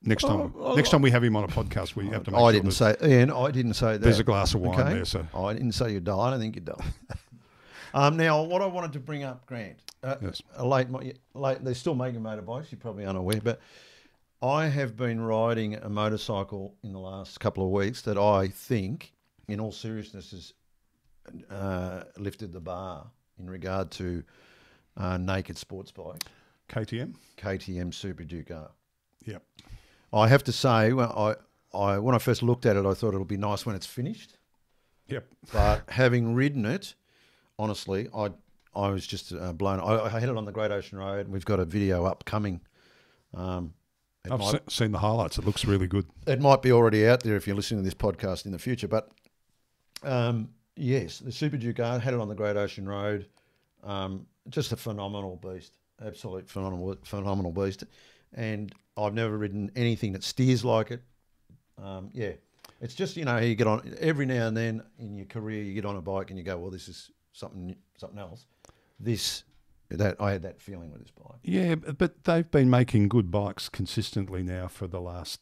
Speaker 3: next time we have him on a podcast, we have to make
Speaker 2: I
Speaker 3: sure
Speaker 2: didn't say, Ian, I didn't say that.
Speaker 3: there's a glass of wine
Speaker 2: Okay?
Speaker 3: there. So
Speaker 2: I didn't say you're dull. I don't think you're dull. Now, what I wanted to bring up, Grant,
Speaker 3: Yes.
Speaker 2: late, they're still making motorbikes, you're probably unaware, but I have been riding a motorcycle in the last couple of weeks that I think, in all seriousness, has lifted the bar in regard to naked sports bike,
Speaker 3: KTM.
Speaker 2: KTM Super Duke R.
Speaker 3: Yep.
Speaker 2: I have to say, well, I when I first looked at it, I thought it'll be nice when it's finished.
Speaker 3: Yep.
Speaker 2: But having ridden it, honestly, I was just blown. I had it on the Great Ocean Road, and we've got a video upcoming.
Speaker 3: I've seen the highlights. It looks really good.
Speaker 2: It might be already out there if you're listening to this podcast in the future. But yes, the Super Duke R, had it on the Great Ocean Road. Just a phenomenal beast, absolute phenomenal beast. And I've never ridden anything that steers like it. Yeah, it's just, you know, you get on every now and then in your career, you get on a bike and you go, well, this is something else. I had that feeling with this bike.
Speaker 3: Yeah, but they've been making good bikes consistently now for the last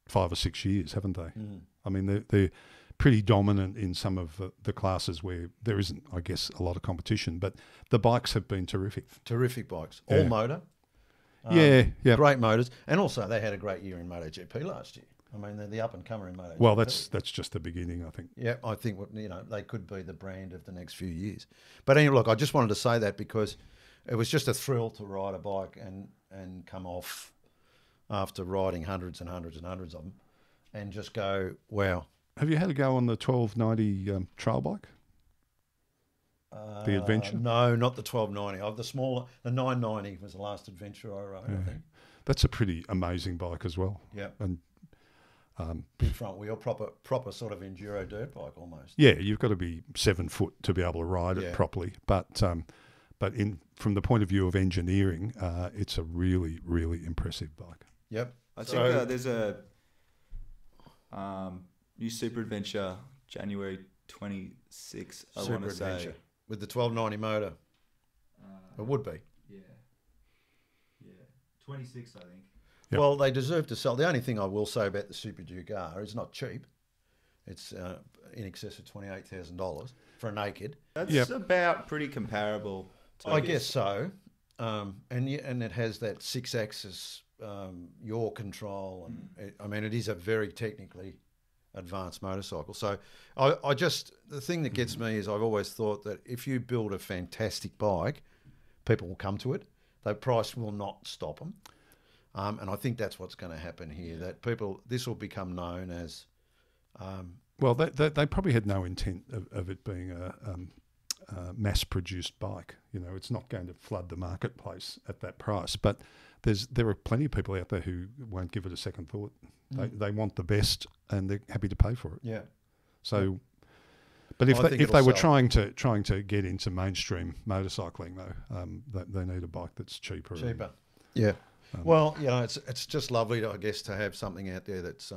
Speaker 3: 5 or 6 years, haven't they?
Speaker 2: Mm.
Speaker 3: I mean, they're pretty dominant in some of the classes where there isn't, I guess, a lot of competition. But the bikes have been terrific.
Speaker 2: Terrific bikes,
Speaker 3: Yeah.
Speaker 2: all motor.
Speaker 3: Yeah.
Speaker 2: Great motors, and also they had a great year in MotoGP last year. I mean, they're the up and comer in MotoGP.
Speaker 3: Well, that's just the beginning, I think.
Speaker 2: Yeah, I think, you know, they could be the brand of the next few years. But anyway, look, I just wanted to say that because it was just a thrill to ride a bike and come off after riding hundreds and hundreds and hundreds of them and just go, wow.
Speaker 3: Have you had a go on the 1290 trail bike? The Adventure?
Speaker 2: No, not the 1290. The 990 was the last adventure I rode, I think.
Speaker 3: That's a pretty amazing bike as well.
Speaker 2: Yeah.
Speaker 3: And
Speaker 2: Big front wheel, proper sort of enduro dirt bike almost.
Speaker 3: yeah, you've got to be 7 foot to be able to ride it
Speaker 2: Yeah.
Speaker 3: properly. But from the point of view of engineering, it's a really, really impressive bike.
Speaker 2: Yep.
Speaker 1: I think there's a New Super Adventure, January 26, I
Speaker 2: Super
Speaker 1: want to say.
Speaker 2: Adventure with the 1290 motor. It would be.
Speaker 1: Yeah. 26, I think.
Speaker 3: Yep.
Speaker 2: Well, they deserve to sell. The only thing I will say about the Super Duke R, it's not cheap. It's in excess of $28,000 for a naked.
Speaker 1: That's about pretty comparable.
Speaker 2: I guess so. And it has that 6-axis yaw control, and it is a very technically advanced motorcycle. So the thing that gets me is I've always thought that if you build a fantastic bike, people will come to it. The price will not stop them. And I think that's what's going to happen here, that this will become known as...
Speaker 3: well, they probably had no intent of it being a mass-produced bike. It's not going to flood the marketplace at that price. But there are plenty of people out there who won't give it a second thought. They want the best, and they're happy to pay for it.
Speaker 2: Yeah.
Speaker 3: So, but if they were trying to get into mainstream motorcycling, though, they need a bike that's cheaper.
Speaker 2: Yeah. Well, it's just lovely, I guess, to have something out there that's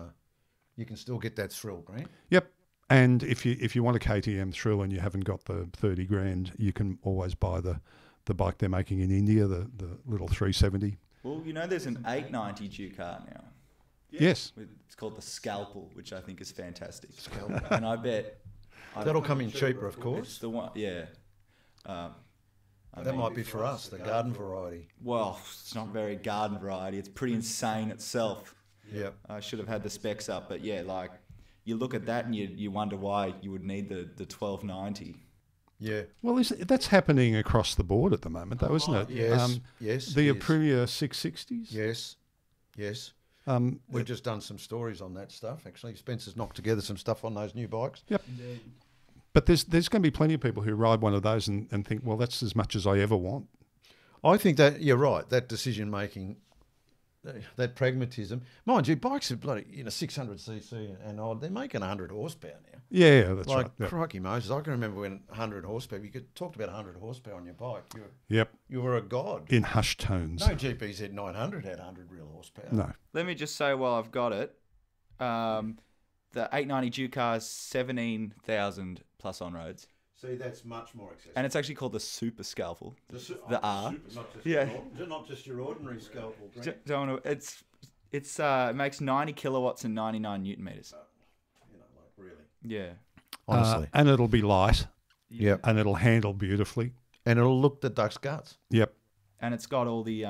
Speaker 2: you can still get that thrill, Grant.
Speaker 3: Yep. And if you want a KTM thrill and you haven't got the 30 grand, you can always buy the bike they're making in India, the little 370.
Speaker 1: Well, there's an 890 Duke R now.
Speaker 3: Yes.
Speaker 1: It's called the Scalpel, which I think is fantastic. Scalpel. And I bet...
Speaker 2: That'll come in cheaper, of course.
Speaker 1: It's the one, yeah.
Speaker 2: That might be for us, the garden variety.
Speaker 1: Well, it's not very garden variety. It's pretty insane itself.
Speaker 2: Yeah.
Speaker 1: I should have had the specs up, but yeah, like you look at that and you wonder why you would need the 1290.
Speaker 2: Yeah.
Speaker 3: Well, that's happening across the board at the moment, though, isn't it?
Speaker 2: Yes. Yes.
Speaker 3: The Aprilia 660s.
Speaker 2: Yes. Yes. We've just done some stories on that stuff. Actually, Spencer's knocked together some stuff on those new bikes.
Speaker 3: Yep. Indeed. But there's going to be plenty of people who ride one of those and think, well, that's as much as I ever want.
Speaker 2: I think that you're right. That decision making, that pragmatism, mind you, bikes are bloody 600cc and they're making 100 horsepower now.
Speaker 3: Yeah, that's right.
Speaker 2: Like crikey Moses, I can remember when 100 horsepower. You could talk about 100 horsepower on your bike. You were a god.
Speaker 3: In hushed tones.
Speaker 2: No GPZ 900 had 100 real horsepower.
Speaker 3: No.
Speaker 1: Let me just say while I've got it, the 890 Duke R is 17,000 plus on roads.
Speaker 2: See, that's much more accessible.
Speaker 1: And it's actually called the Super Scalpel. The R.
Speaker 2: Super, not just your ordinary scalpel.
Speaker 1: It makes 90 kilowatts and 99 newton meters.
Speaker 2: Really.
Speaker 1: Yeah.
Speaker 2: Honestly.
Speaker 3: And it'll be light.
Speaker 2: Yeah.
Speaker 3: And it'll handle beautifully.
Speaker 2: And it'll look the duck's guts.
Speaker 3: Yep.
Speaker 1: And it's got all the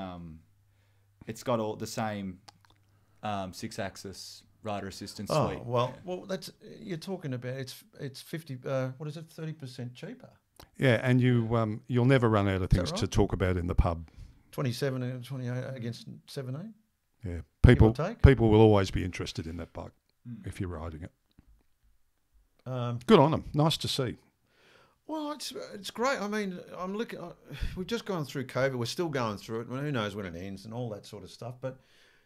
Speaker 1: same 6-axis rider assistance suite.
Speaker 2: Well, that's you're talking about. It's 50. What is it? 30% cheaper.
Speaker 3: Yeah, and you'll never run out of things to talk about in the pub.
Speaker 2: 27 and 28 against 17.
Speaker 3: Yeah, people will always be interested in that bike if you're riding it. Good on them. Nice to see.
Speaker 2: Well, it's great. I mean, I'm looking. We've just gone through COVID. We're still going through it. Well, who knows when it ends and all that sort of stuff. But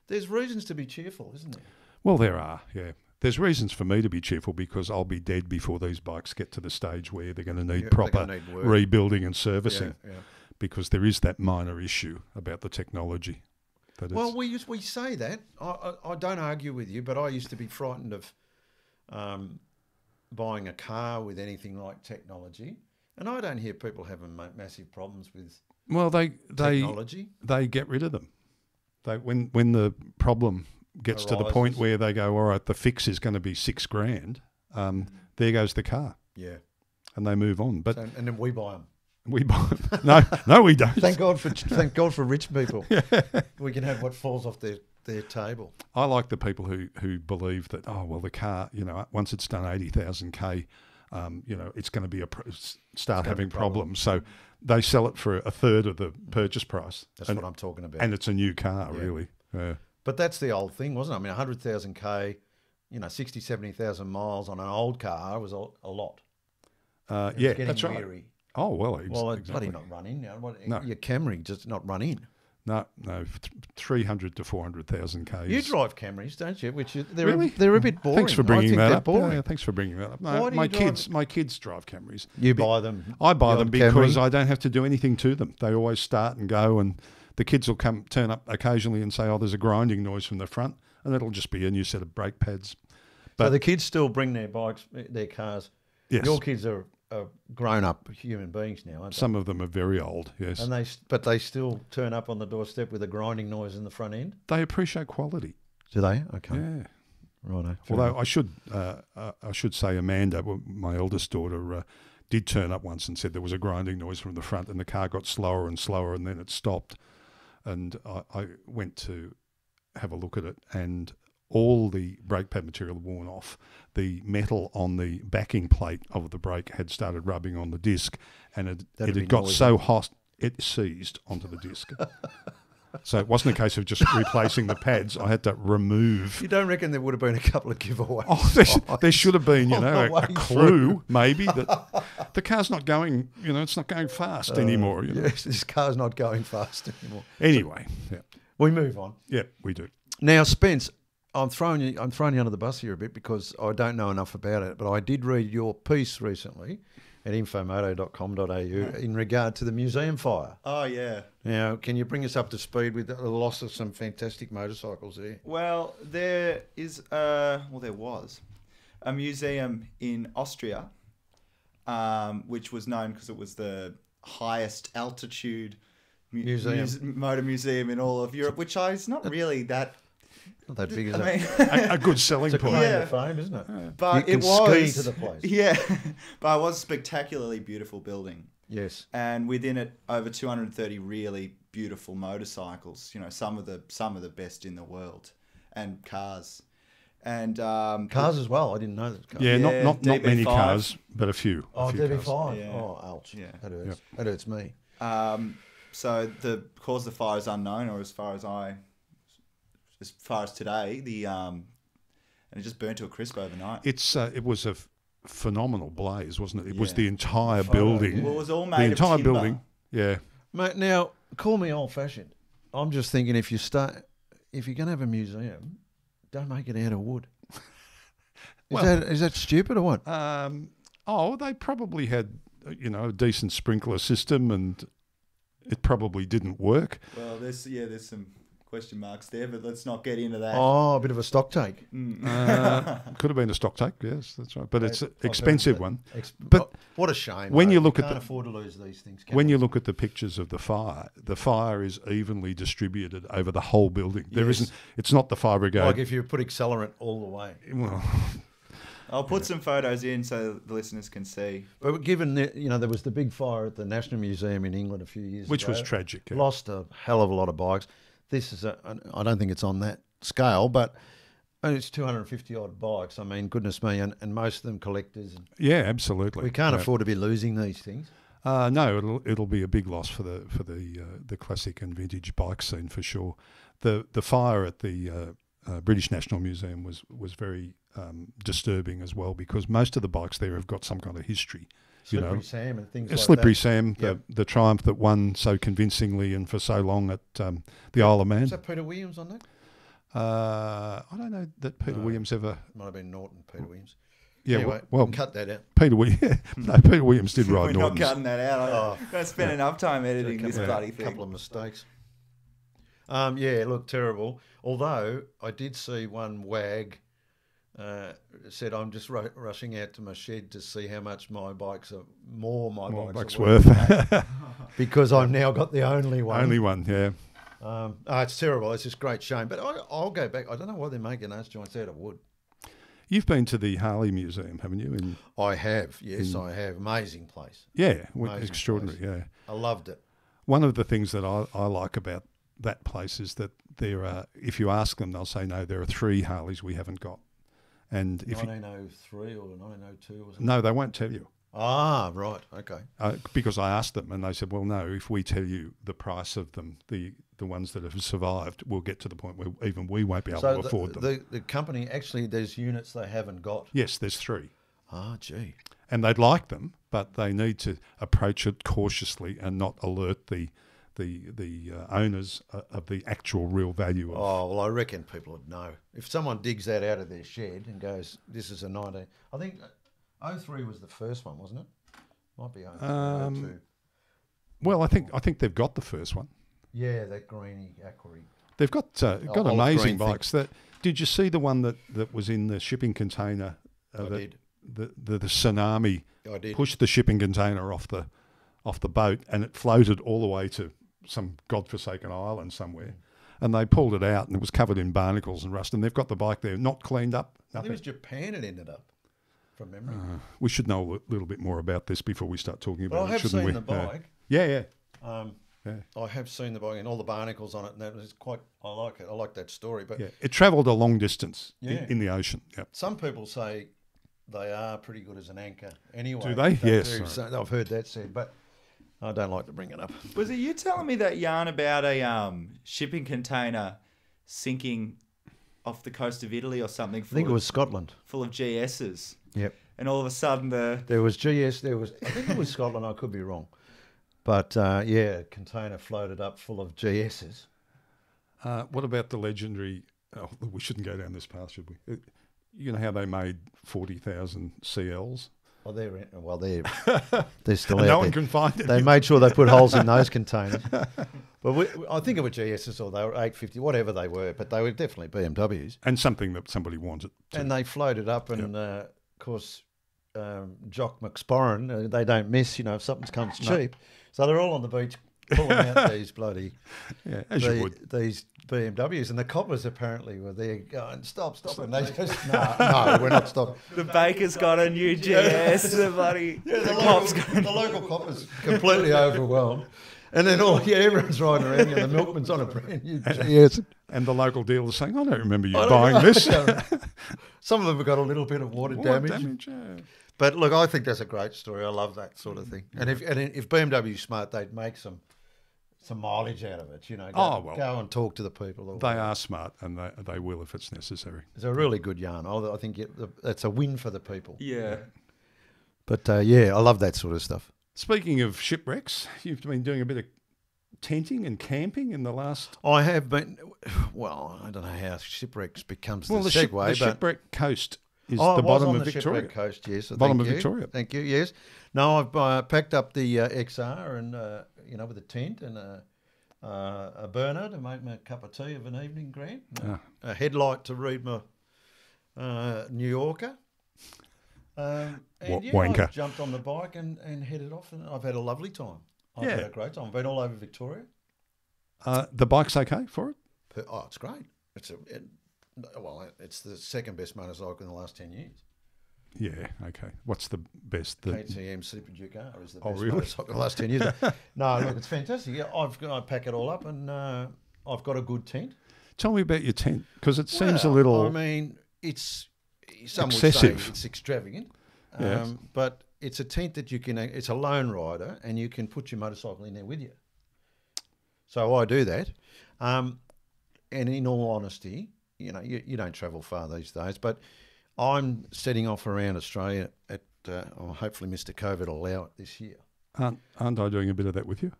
Speaker 2: there's reasons to be cheerful, isn't there?
Speaker 3: Well, there are. Yeah, there's reasons for me to be cheerful because I'll be dead before these bikes get to the stage where they're going to need proper rebuilding and servicing. Yeah. Because there is that minor issue about the technology.
Speaker 2: Well, we say that. I don't argue with you, but I used to be frightened of buying a car with anything like technology, and I don't hear people having massive problems with technology. They get rid of them. When the problem gets to the point where they go, all right, the fix is going to be $6,000. There goes the car. Yeah, and they move on. But and then we buy them. We buy them. No, we don't. Thank God for rich people. Yeah. We can have what falls off their table. I like the people who believe that the car, once it's done 80,000 k, it's going to be start having problems. So they sell it for a third of the purchase price. That's what I'm talking about. And it's a new car, really. Yeah. But that's the old thing, wasn't it? I mean, 100,000 k, 60, 70,000 miles on an old car was a lot. That's right. Weary. Oh, well, it's bloody not running. No. Your Camry just not running. No, 300 to 400,000 k's. You drive Camrys, don't you? They're a bit boring. Thanks for bringing that up. Yeah, thanks for bringing that up. No, my kids drive Camrys. You buy them? I buy them because I don't have to do anything to them. They always start and go, and the kids will turn up occasionally and say, "Oh, there's a grinding noise from the front," and it'll just be a new set of brake pads. So the kids still bring their bikes, their cars.
Speaker 3: Yes.
Speaker 2: Your kids are grown-up human beings now, aren't they?
Speaker 3: Some of them are very old, yes.
Speaker 2: And they still turn up on the doorstep with a grinding noise in the front end?
Speaker 3: They appreciate quality.
Speaker 2: Do they? Okay.
Speaker 3: Yeah.
Speaker 2: Righto.
Speaker 3: Although I should say Amanda, my eldest daughter, did turn up once and said there was a grinding noise from the front and the car got slower and slower and then it stopped. And I went to have a look at it and all the brake pad material had worn off. The metal on the backing plate of the brake had started rubbing on the disc and it had got so hot it seized onto the disc. So it wasn't a case of just replacing the pads. I had to remove.
Speaker 2: You don't reckon there would have been a couple of giveaways?
Speaker 3: Oh, there should have been, a clue maybe that the car's not going, it's not going fast anymore.
Speaker 2: Yes, this car's not going fast anymore.
Speaker 3: Anyway, yeah.
Speaker 2: We move on.
Speaker 3: Yeah, we do.
Speaker 2: Now, Spence, I'm throwing you under the bus here a bit because I don't know enough about it, but I did read your piece recently at infomoto.com.au in regard to the museum fire.
Speaker 1: Oh, yeah.
Speaker 2: Now, can you bring us up to speed with the loss of some fantastic motorcycles there?
Speaker 1: Well, there was a museum in Austria, which was known because it was the highest altitude motor museum in all of Europe, which is not really that...
Speaker 2: Not that big, is it?
Speaker 3: A good selling point.
Speaker 2: It's a claim to fame, isn't it?
Speaker 1: But
Speaker 2: you can ski to the place.
Speaker 1: Yeah, but it was a spectacularly beautiful building.
Speaker 2: Yes.
Speaker 1: And within it, over 230 really beautiful motorcycles. Some of the best in the world, and cars, and
Speaker 2: cars as well. I didn't know that. Cars.
Speaker 3: Yeah, not many
Speaker 1: DB5.
Speaker 3: cars, but a few.
Speaker 2: Oh, DB5.
Speaker 1: Yeah.
Speaker 2: Oh, ouch.
Speaker 1: Yeah.
Speaker 2: That hurts.
Speaker 3: Yep.
Speaker 2: That hurts me.
Speaker 1: So the cause of the fire is unknown, or as far as today, and it just burnt to a crisp overnight.
Speaker 3: It was a phenomenal blaze, wasn't it? It was the entire building.
Speaker 1: Well, it was all made of timber.
Speaker 3: Building. Yeah.
Speaker 2: Mate, now call me old-fashioned. I'm just thinking if you're going to have a museum, don't make it out of wood. Is that stupid or what?
Speaker 3: They probably had a decent sprinkler system, and it probably didn't work.
Speaker 1: Well, there's some question marks there, but let's not get into that.
Speaker 2: Oh, a bit of a stock take.
Speaker 3: Could have been a stock take, yes, that's right. But it's an expensive one.
Speaker 2: But what a shame.
Speaker 3: When you look
Speaker 2: can't afford to lose these things.
Speaker 3: When you look at the pictures of the fire is evenly distributed over the whole building. There isn't. It's not the fire brigade.
Speaker 2: Like if you put accelerant all the way.
Speaker 3: Well,
Speaker 1: I'll put some photos in so the listeners can see.
Speaker 2: But given that, there was the big fire at the National Museum in England a few years ago.
Speaker 3: Which was tragic. Yeah.
Speaker 2: Lost a hell of a lot of bikes. This is I don't think it's on that scale, but it's 250 odd bikes. I mean, goodness me, and most of them collectors.
Speaker 3: Yeah, absolutely.
Speaker 2: We can't afford to be losing these things.
Speaker 3: No, it'll be a big loss for the classic and vintage bike scene for sure. The fire at the British National Museum was very disturbing as well, because most of the bikes there have got some kind of history.
Speaker 2: Slippery Sam and things like that.
Speaker 3: Slippery Sam,
Speaker 2: Yep.
Speaker 3: the Triumph that won so convincingly and for so long at the Isle of Man.
Speaker 2: Is that Peter Williams on that?
Speaker 3: I don't know that Peter Williams ever...
Speaker 2: Might have been Norton, Peter Williams.
Speaker 3: Yeah,
Speaker 2: anyway,
Speaker 3: well,
Speaker 2: cut that out.
Speaker 3: Peter Williams did ride
Speaker 1: We're
Speaker 3: Norton's.
Speaker 1: not cutting that out. I'm going to spend enough time editing this bloody
Speaker 2: A
Speaker 1: thing.
Speaker 2: couple of mistakes. Yeah, look, terrible. Although I did see one wag said, I'm just rushing out to my shed to see how much my bikes are worth. Because I've now got the only one.
Speaker 3: Only one, yeah.
Speaker 2: It's terrible. It's just a great shame. But I'll go back. I don't know why they're making those joints out of wood.
Speaker 3: You've been to the Harley Museum, haven't you?
Speaker 2: I have. Yes, I have. Amazing place.
Speaker 3: Yeah,
Speaker 2: Amazing
Speaker 3: extraordinary,
Speaker 2: place.
Speaker 3: yeah.
Speaker 2: I loved it.
Speaker 3: One of the things that I like about that place is that there are, if you ask them, they'll say, no, there are 3 Harleys we haven't got. And if
Speaker 2: 1903 or 1902 or something?
Speaker 3: No, they won't tell you.
Speaker 2: Ah, right, okay.
Speaker 3: Because I asked them and they said, well, no, if we tell you the price of them, the ones that have survived, we'll get to the point where even we won't be able to afford them.
Speaker 2: The company, actually, there's units they haven't got?
Speaker 3: Yes, there's 3.
Speaker 2: Ah, gee.
Speaker 3: And they'd like them, but they need to approach it cautiously and not alert the owners of the actual real value of...
Speaker 2: Oh, well, I reckon people would know. If someone digs that out of their shed and goes, this is a 19... I think 03 was the first one, wasn't it? Might be 02.
Speaker 3: Well, I think they've got the first one.
Speaker 2: Yeah, that greeny, aquary.
Speaker 3: They've got
Speaker 2: Olive
Speaker 3: amazing
Speaker 2: green thing.
Speaker 3: bikes. Did you see the one that was in the shipping container?
Speaker 2: I did.
Speaker 3: The tsunami
Speaker 2: I did.
Speaker 3: pushed the shipping container off the boat, and it floated all the way to some godforsaken island somewhere. And they pulled it out, and it was covered in barnacles and rust. And they've got the bike there, not cleaned up.
Speaker 2: I think
Speaker 3: Nothing.
Speaker 2: it was Japan it ended up, from memory.
Speaker 3: We should know a little bit more about this before we start talking
Speaker 2: But
Speaker 3: about
Speaker 2: I
Speaker 3: it,
Speaker 2: have
Speaker 3: shouldn't
Speaker 2: seen
Speaker 3: we?
Speaker 2: the bike.
Speaker 3: Yeah.
Speaker 2: I have seen the bike and all the barnacles on it, and that was quite. I like it. I like that story. But
Speaker 3: Yeah, it travelled a long distance
Speaker 2: Yeah.
Speaker 3: in the ocean. Yep.
Speaker 2: some people say they are pretty good as an anchor. Anyway,
Speaker 3: Do they? Yes.
Speaker 2: do. So I've heard that said, but I don't like to bring it up.
Speaker 1: Was it you telling me that yarn about a shipping container sinking off the coast of Italy or something?
Speaker 2: I think it was Scotland.
Speaker 1: full of GSs,
Speaker 2: Yep.
Speaker 1: and all of a sudden
Speaker 2: There was GS. I think it was Scotland. I could be wrong, but a container floated up full of GSs.
Speaker 3: What about the legendary? Oh, we shouldn't go down this path, should we? You know how they made 40,000 CLs?
Speaker 2: Oh, they're still
Speaker 3: And
Speaker 2: out
Speaker 3: no one
Speaker 2: there.
Speaker 3: can find it.
Speaker 2: They made sure they put holes in those containers. But I think it were GSs or they were 850, whatever they were, but they were definitely BMWs.
Speaker 3: And something that somebody wanted.
Speaker 2: And they floated up, and of course, Jock McSporran, they don't miss, if something comes cheap. So they're all on the beach pulling out these bloody
Speaker 3: As you would.
Speaker 2: these BMWs, and the coppers apparently were there going, stop, and they just, no, we're not stopping.
Speaker 1: the baker's got a new GS, the bloody the cop's got
Speaker 2: The local coppers completely overwhelmed. And then everyone's riding around, and the milkman's on a brand new GS.
Speaker 3: And the local dealer's saying, I don't remember you buying this.
Speaker 2: Some of them have got a little bit of water damage.
Speaker 3: Yeah.
Speaker 2: But look, I think that's a great story. I love that sort of thing. And if BMW's smart, they'd make some mileage out of it. Go and talk to the people.
Speaker 3: They are smart, and they will if it's necessary.
Speaker 2: It's a really good yarn. I think that's a win for the people.
Speaker 1: Yeah.
Speaker 2: But I love that sort of stuff.
Speaker 3: Speaking of shipwrecks, you've been doing a bit of tenting and camping in the last...
Speaker 2: I have been. Well, I don't know how shipwrecks becomes the segue.
Speaker 3: The shipwreck coast is
Speaker 2: I
Speaker 3: the
Speaker 2: was
Speaker 3: bottom
Speaker 2: on
Speaker 3: of
Speaker 2: the
Speaker 3: Victoria.
Speaker 2: Shipwreck Coast, yes.
Speaker 3: Bottom of Victoria.
Speaker 2: Thank you, yes. No, I've packed up the XR and, with a tent and a burner to make me a cup of tea of an evening, Grant. A headlight to read my New Yorker.
Speaker 3: Wanker.
Speaker 2: I jumped on the bike and headed off, and I've had a lovely time. I've had a great time. I've been all over Victoria.
Speaker 3: The bike's okay for it?
Speaker 2: Oh, it's great. It's the second best motorcycle in the last 10 years.
Speaker 3: Yeah, okay. What's the best?
Speaker 2: KTM Super Duke R is the best
Speaker 3: really?
Speaker 2: motorcycle in the last 10 years. No, look, it's fantastic. Yeah, I pack it all up, and I've got a good tent.
Speaker 3: Tell me about your tent, because it seems a little...
Speaker 2: I mean, some
Speaker 3: excessive.
Speaker 2: would say it's extravagant,
Speaker 3: Yes.
Speaker 2: but it's a tent that you can... It's a lone rider, and you can put your motorcycle in there with you. So I do that. And in all honesty, you don't travel far these days, but I'm setting off around Australia at... hopefully Mr. COVID will allow it this year.
Speaker 3: Aren't I doing a bit of that with you?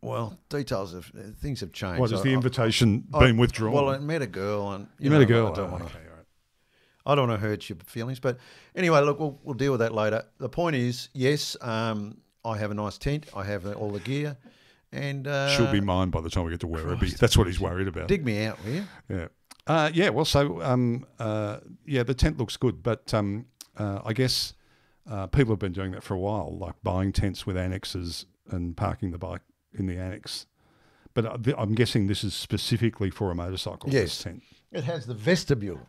Speaker 2: Well, things have changed.
Speaker 3: What, has the invitation been withdrawn?
Speaker 2: Well, I met a girl, and
Speaker 3: you met a girl.
Speaker 2: I don't want to.
Speaker 3: Okay, all right.
Speaker 2: I don't want to hurt your feelings, but anyway, look, we'll deal with that later. The point is, yes, I have a nice tent. I have all the gear, and
Speaker 3: she'll be mine by the time we get to Werribee. That's what he's worried about.
Speaker 2: Dig me out, will you?
Speaker 3: Yeah. Well, so the tent looks good, but I guess people have been doing that for a while, like buying tents with annexes and parking the bike in the annex. But I'm guessing this is specifically for a motorcycle.
Speaker 2: Yes.
Speaker 3: This tent.
Speaker 2: It has the vestibule.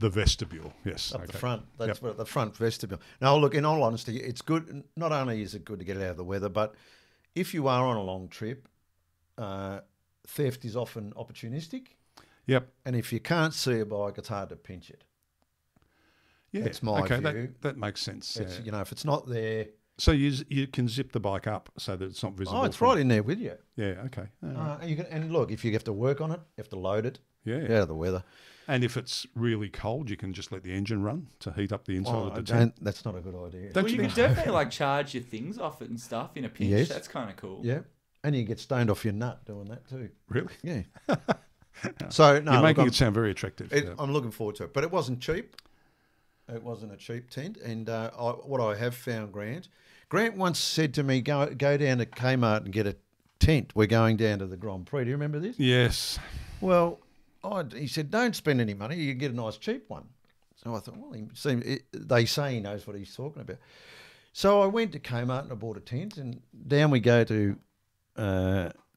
Speaker 3: The vestibule, yes.
Speaker 2: Up the front. That's what the front vestibule. Now, look, in all honesty, it's good. Not only is it good to get out of the weather, but if you are on a long trip, theft is often opportunistic.
Speaker 3: Yep.
Speaker 2: And if you can't see a bike, it's hard to pinch it.
Speaker 3: Yeah.
Speaker 2: It's my
Speaker 3: view. That makes sense.
Speaker 2: It's, if it's not there...
Speaker 3: So you can zip the bike up so that it's not visible.
Speaker 2: Oh, it's right in there with you.
Speaker 3: Yeah, okay.
Speaker 2: And look, if you have to work on it, you have to load it.
Speaker 3: Yeah.
Speaker 2: Get out of the weather.
Speaker 3: And if it's really cold, you can just let the engine run to heat up the inside of the tent.
Speaker 2: That's not a good idea.
Speaker 1: Well, you could definitely charge your things off it and stuff in a pinch.
Speaker 2: Yes.
Speaker 1: That's kind of cool.
Speaker 2: Yeah. And you get stoned off your nut doing that too.
Speaker 3: Really?
Speaker 2: Yeah. So, no.
Speaker 3: You're making it sound very attractive.
Speaker 2: I'm looking forward to it. But it wasn't cheap. It wasn't a cheap tent. And what I have found, Grant once said to me, go down to Kmart and get a tent. We're going down to the Grand Prix. Do you remember this?
Speaker 3: Yes.
Speaker 2: Well, he said, don't spend any money. You get a nice cheap one. So I thought, well, they say he knows what he's talking about. So I went to Kmart and I bought a tent, and down we go to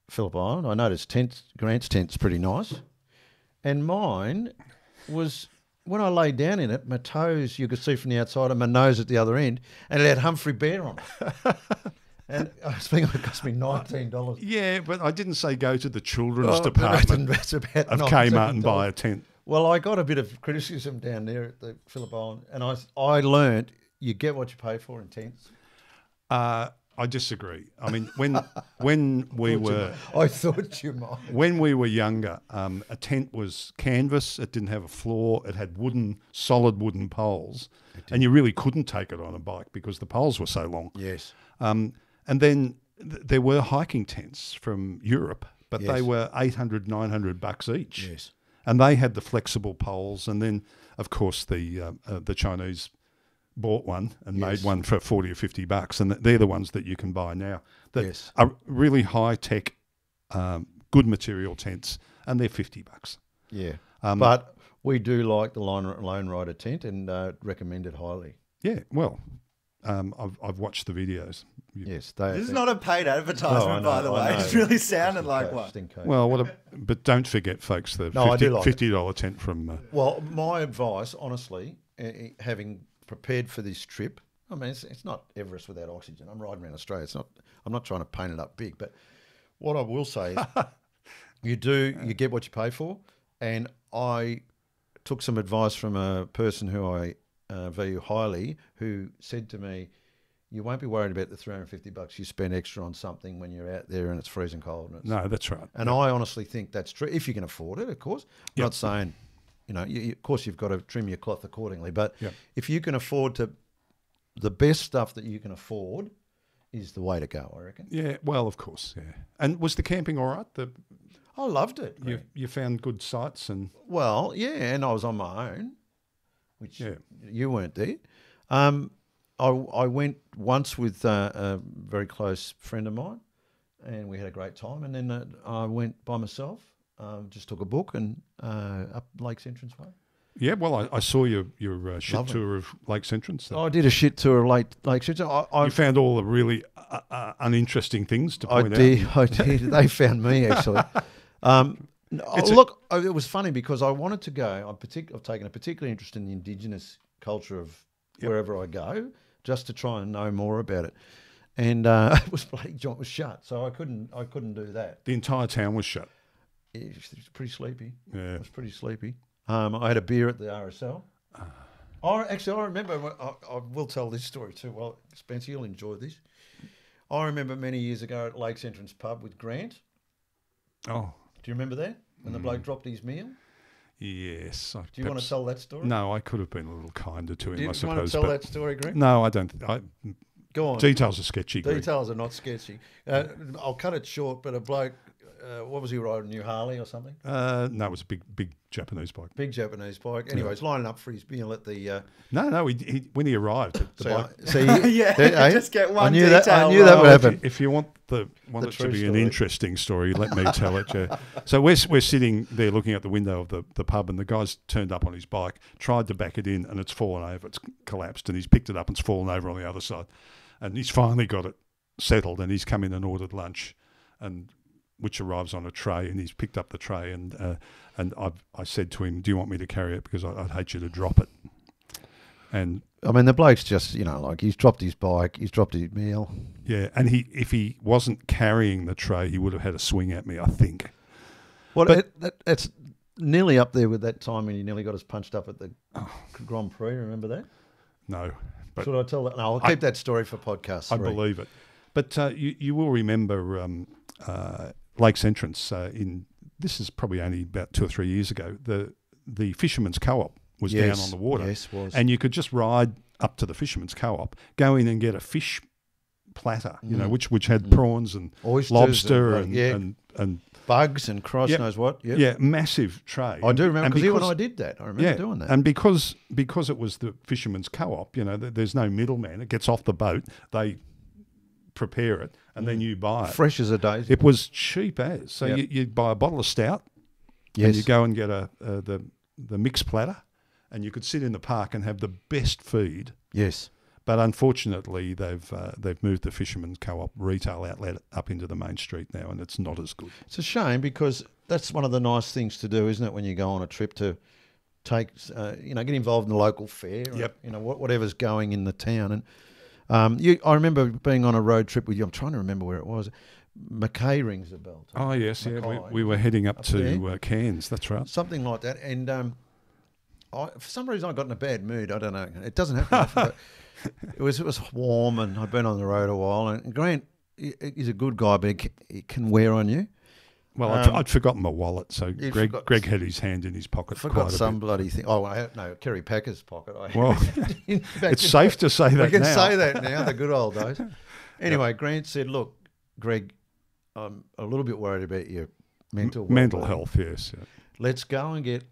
Speaker 2: Phillip Island. I noticed Grant's tent's pretty nice. And mine was, when I lay down in it, my toes you could see from the outside and my nose at the other end, and it had Humphrey Bear on it. And I think it cost me $19.
Speaker 3: Yeah, but I didn't say go to the children's department
Speaker 2: that's about
Speaker 3: of Kmart and buy a tent.
Speaker 2: Well, I got a bit of criticism down there at the Phillip Island, and I learned you get what you pay for in tents.
Speaker 3: I disagree. I mean, when we were,
Speaker 2: I thought you might.
Speaker 3: When we were younger, a tent was canvas. It didn't have a floor. It had solid wooden poles, and you really couldn't take it on a bike because the poles were so long.
Speaker 2: Yes.
Speaker 3: And then there were hiking tents from Europe, but
Speaker 2: Yes.
Speaker 3: they were $800, $900 each.
Speaker 2: Yes.
Speaker 3: And they had the flexible poles. And then, of course, the Chinese bought one and made one for $40 or $50, and they're the ones that you can buy now. That are really high tech, good material tents, and they're $50.
Speaker 2: Yeah. But we do like the Lone Rider tent and recommend it highly.
Speaker 3: Yeah. Well, I've watched the videos.
Speaker 2: Yes.
Speaker 1: This is not a paid advertisement, by the way. It's really sounded like one.
Speaker 3: Well, but don't forget, folks, the $50 tent from.
Speaker 2: Well, my advice, honestly, having prepared for this trip, I mean, it's not Everest without oxygen. I'm riding around Australia. I'm not trying to paint it up big, but what I will say is, you get what you pay for, and I took some advice from a person who I value highly, who said to me, you won't be worried about the $350 you spend extra on something when you're out there and it's freezing cold.
Speaker 3: No, that's right.
Speaker 2: And I honestly think that's true, if you can afford it, of course. I'm not saying, of course you've got to trim your cloth accordingly, but if you can afford to, the best stuff that you can afford is the way to go, I reckon.
Speaker 3: Yeah, well, of course, yeah. And was the camping all right?
Speaker 2: I loved it.
Speaker 3: You found good sites and...
Speaker 2: Well, yeah, and I was on my own, which you weren't there. I went once with a very close friend of mine, and we had a great time. And then I went by myself, just took a book and up Lakes Entrance Way.
Speaker 3: Yeah, well, I saw your shit tour of Lakes Entrance.
Speaker 2: I did a shit tour of Lakes Entrance.
Speaker 3: You found all the really uninteresting things to point out.
Speaker 2: I did. They found me, actually. Look, it was funny because I wanted to go. I've taken a particular interest in the Indigenous culture of wherever I go, just to try and know more about it. And it was joint was shut, so I couldn't do that.
Speaker 3: The entire town was shut.
Speaker 2: It was pretty sleepy.
Speaker 3: Yeah,
Speaker 2: it was pretty sleepy. I had a beer at the RSL. I remember. I will tell this story too. Well, Spencer, you'll enjoy this. I remember many years ago at Lakes Entrance Pub with Grant.
Speaker 3: Oh,
Speaker 2: do you remember that when the bloke dropped his meal?
Speaker 3: Yes.
Speaker 2: Do you want to tell that story?
Speaker 3: No, I could have been a little kinder to him, I suppose.
Speaker 2: Do you want to tell that story, Greg?
Speaker 3: No, I don't.
Speaker 2: Go on.
Speaker 3: Details are sketchy, Greg.
Speaker 2: Details are not sketchy. I'll cut it short, but a bloke, what was he riding, new Harley or something?
Speaker 3: No, it was a big Japanese bike.
Speaker 2: Big Japanese bike. Anyway, he's lining up for his meal at the...
Speaker 3: No, he when he arrived, the
Speaker 2: bike...
Speaker 1: just get one
Speaker 2: I knew
Speaker 1: detail.
Speaker 2: I knew that would happen.
Speaker 3: If you want it to be an interesting story, let me tell it. Yeah. So we're sitting there looking out the window of the pub, and the guy's turned up on his bike, tried to back it in, and it's fallen over. It's collapsed, and he's picked it up and it's fallen over on the other side. And he's finally got it settled, and he's come in and ordered lunch, which arrives on a tray, and he's picked up the tray, and I said to him, do you want me to carry it? Because I'd hate you to drop it. And
Speaker 2: I mean, the bloke's just, he's dropped his bike, he's dropped his meal.
Speaker 3: Yeah, and if he wasn't carrying the tray, he would have had a swing at me, I think.
Speaker 2: Well, it's nearly up there with that time when he nearly got us punched up at the Grand Prix, remember that?
Speaker 3: No. But
Speaker 2: should I tell that? No, I'll keep that story for podcast 3.
Speaker 3: I believe it. But you will remember Lakes Entrance this is probably only about 2 or 3 years ago, the Fisherman's Co-op was down on the water.
Speaker 2: Yes, was.
Speaker 3: And you could just ride up to the Fisherman's Co-op, go in and get a fish platter, which had prawns and
Speaker 2: oysters
Speaker 3: lobster and
Speaker 2: bugs and Christ knows what. Yep.
Speaker 3: Yeah, massive tray.
Speaker 2: I do remember because you and I did that. I remember doing that.
Speaker 3: And because it was the Fisherman's Co-op, there's no middleman. It gets off the boat, they prepare it, and then you buy it.
Speaker 2: Fresh as a daisy.
Speaker 3: It was cheap as. So you buy a bottle of stout,
Speaker 2: Yes.
Speaker 3: And you go and get the mixed platter, and you could sit in the park and have the best feed.
Speaker 2: Yes.
Speaker 3: But unfortunately, they've moved the Fisherman's Co-op retail outlet up into the main street now, and it's not as good.
Speaker 2: It's a shame because that's one of the nice things to do, isn't it, when you go on a trip to take, get involved in the local fair,
Speaker 3: Yep.
Speaker 2: or, whatever's going in the town. And I remember being on a road trip with you. I'm trying to remember where it was. Mackay rings a bell.
Speaker 3: Oh, yes,
Speaker 2: Mackay.
Speaker 3: yeah. We were heading up to
Speaker 2: there.
Speaker 3: Cairns, that's right.
Speaker 2: Something like that. And for some reason I got in a bad mood. I don't know. It doesn't happen often, but it was warm and I'd been on the road a while. And Grant is a good guy, but he can wear on you.
Speaker 3: Well, I'd forgotten my wallet, so Greg had his hand in his pocket.
Speaker 2: Forgot some bloody thing. Oh, no, Kerry Packer's pocket.
Speaker 3: Well, it's safe to say that now.
Speaker 2: We can say that now, the good old days. Anyway, Grant said, look, Greg, I'm a little bit worried about your mental
Speaker 3: health, yes. Yeah.
Speaker 2: Let's go and get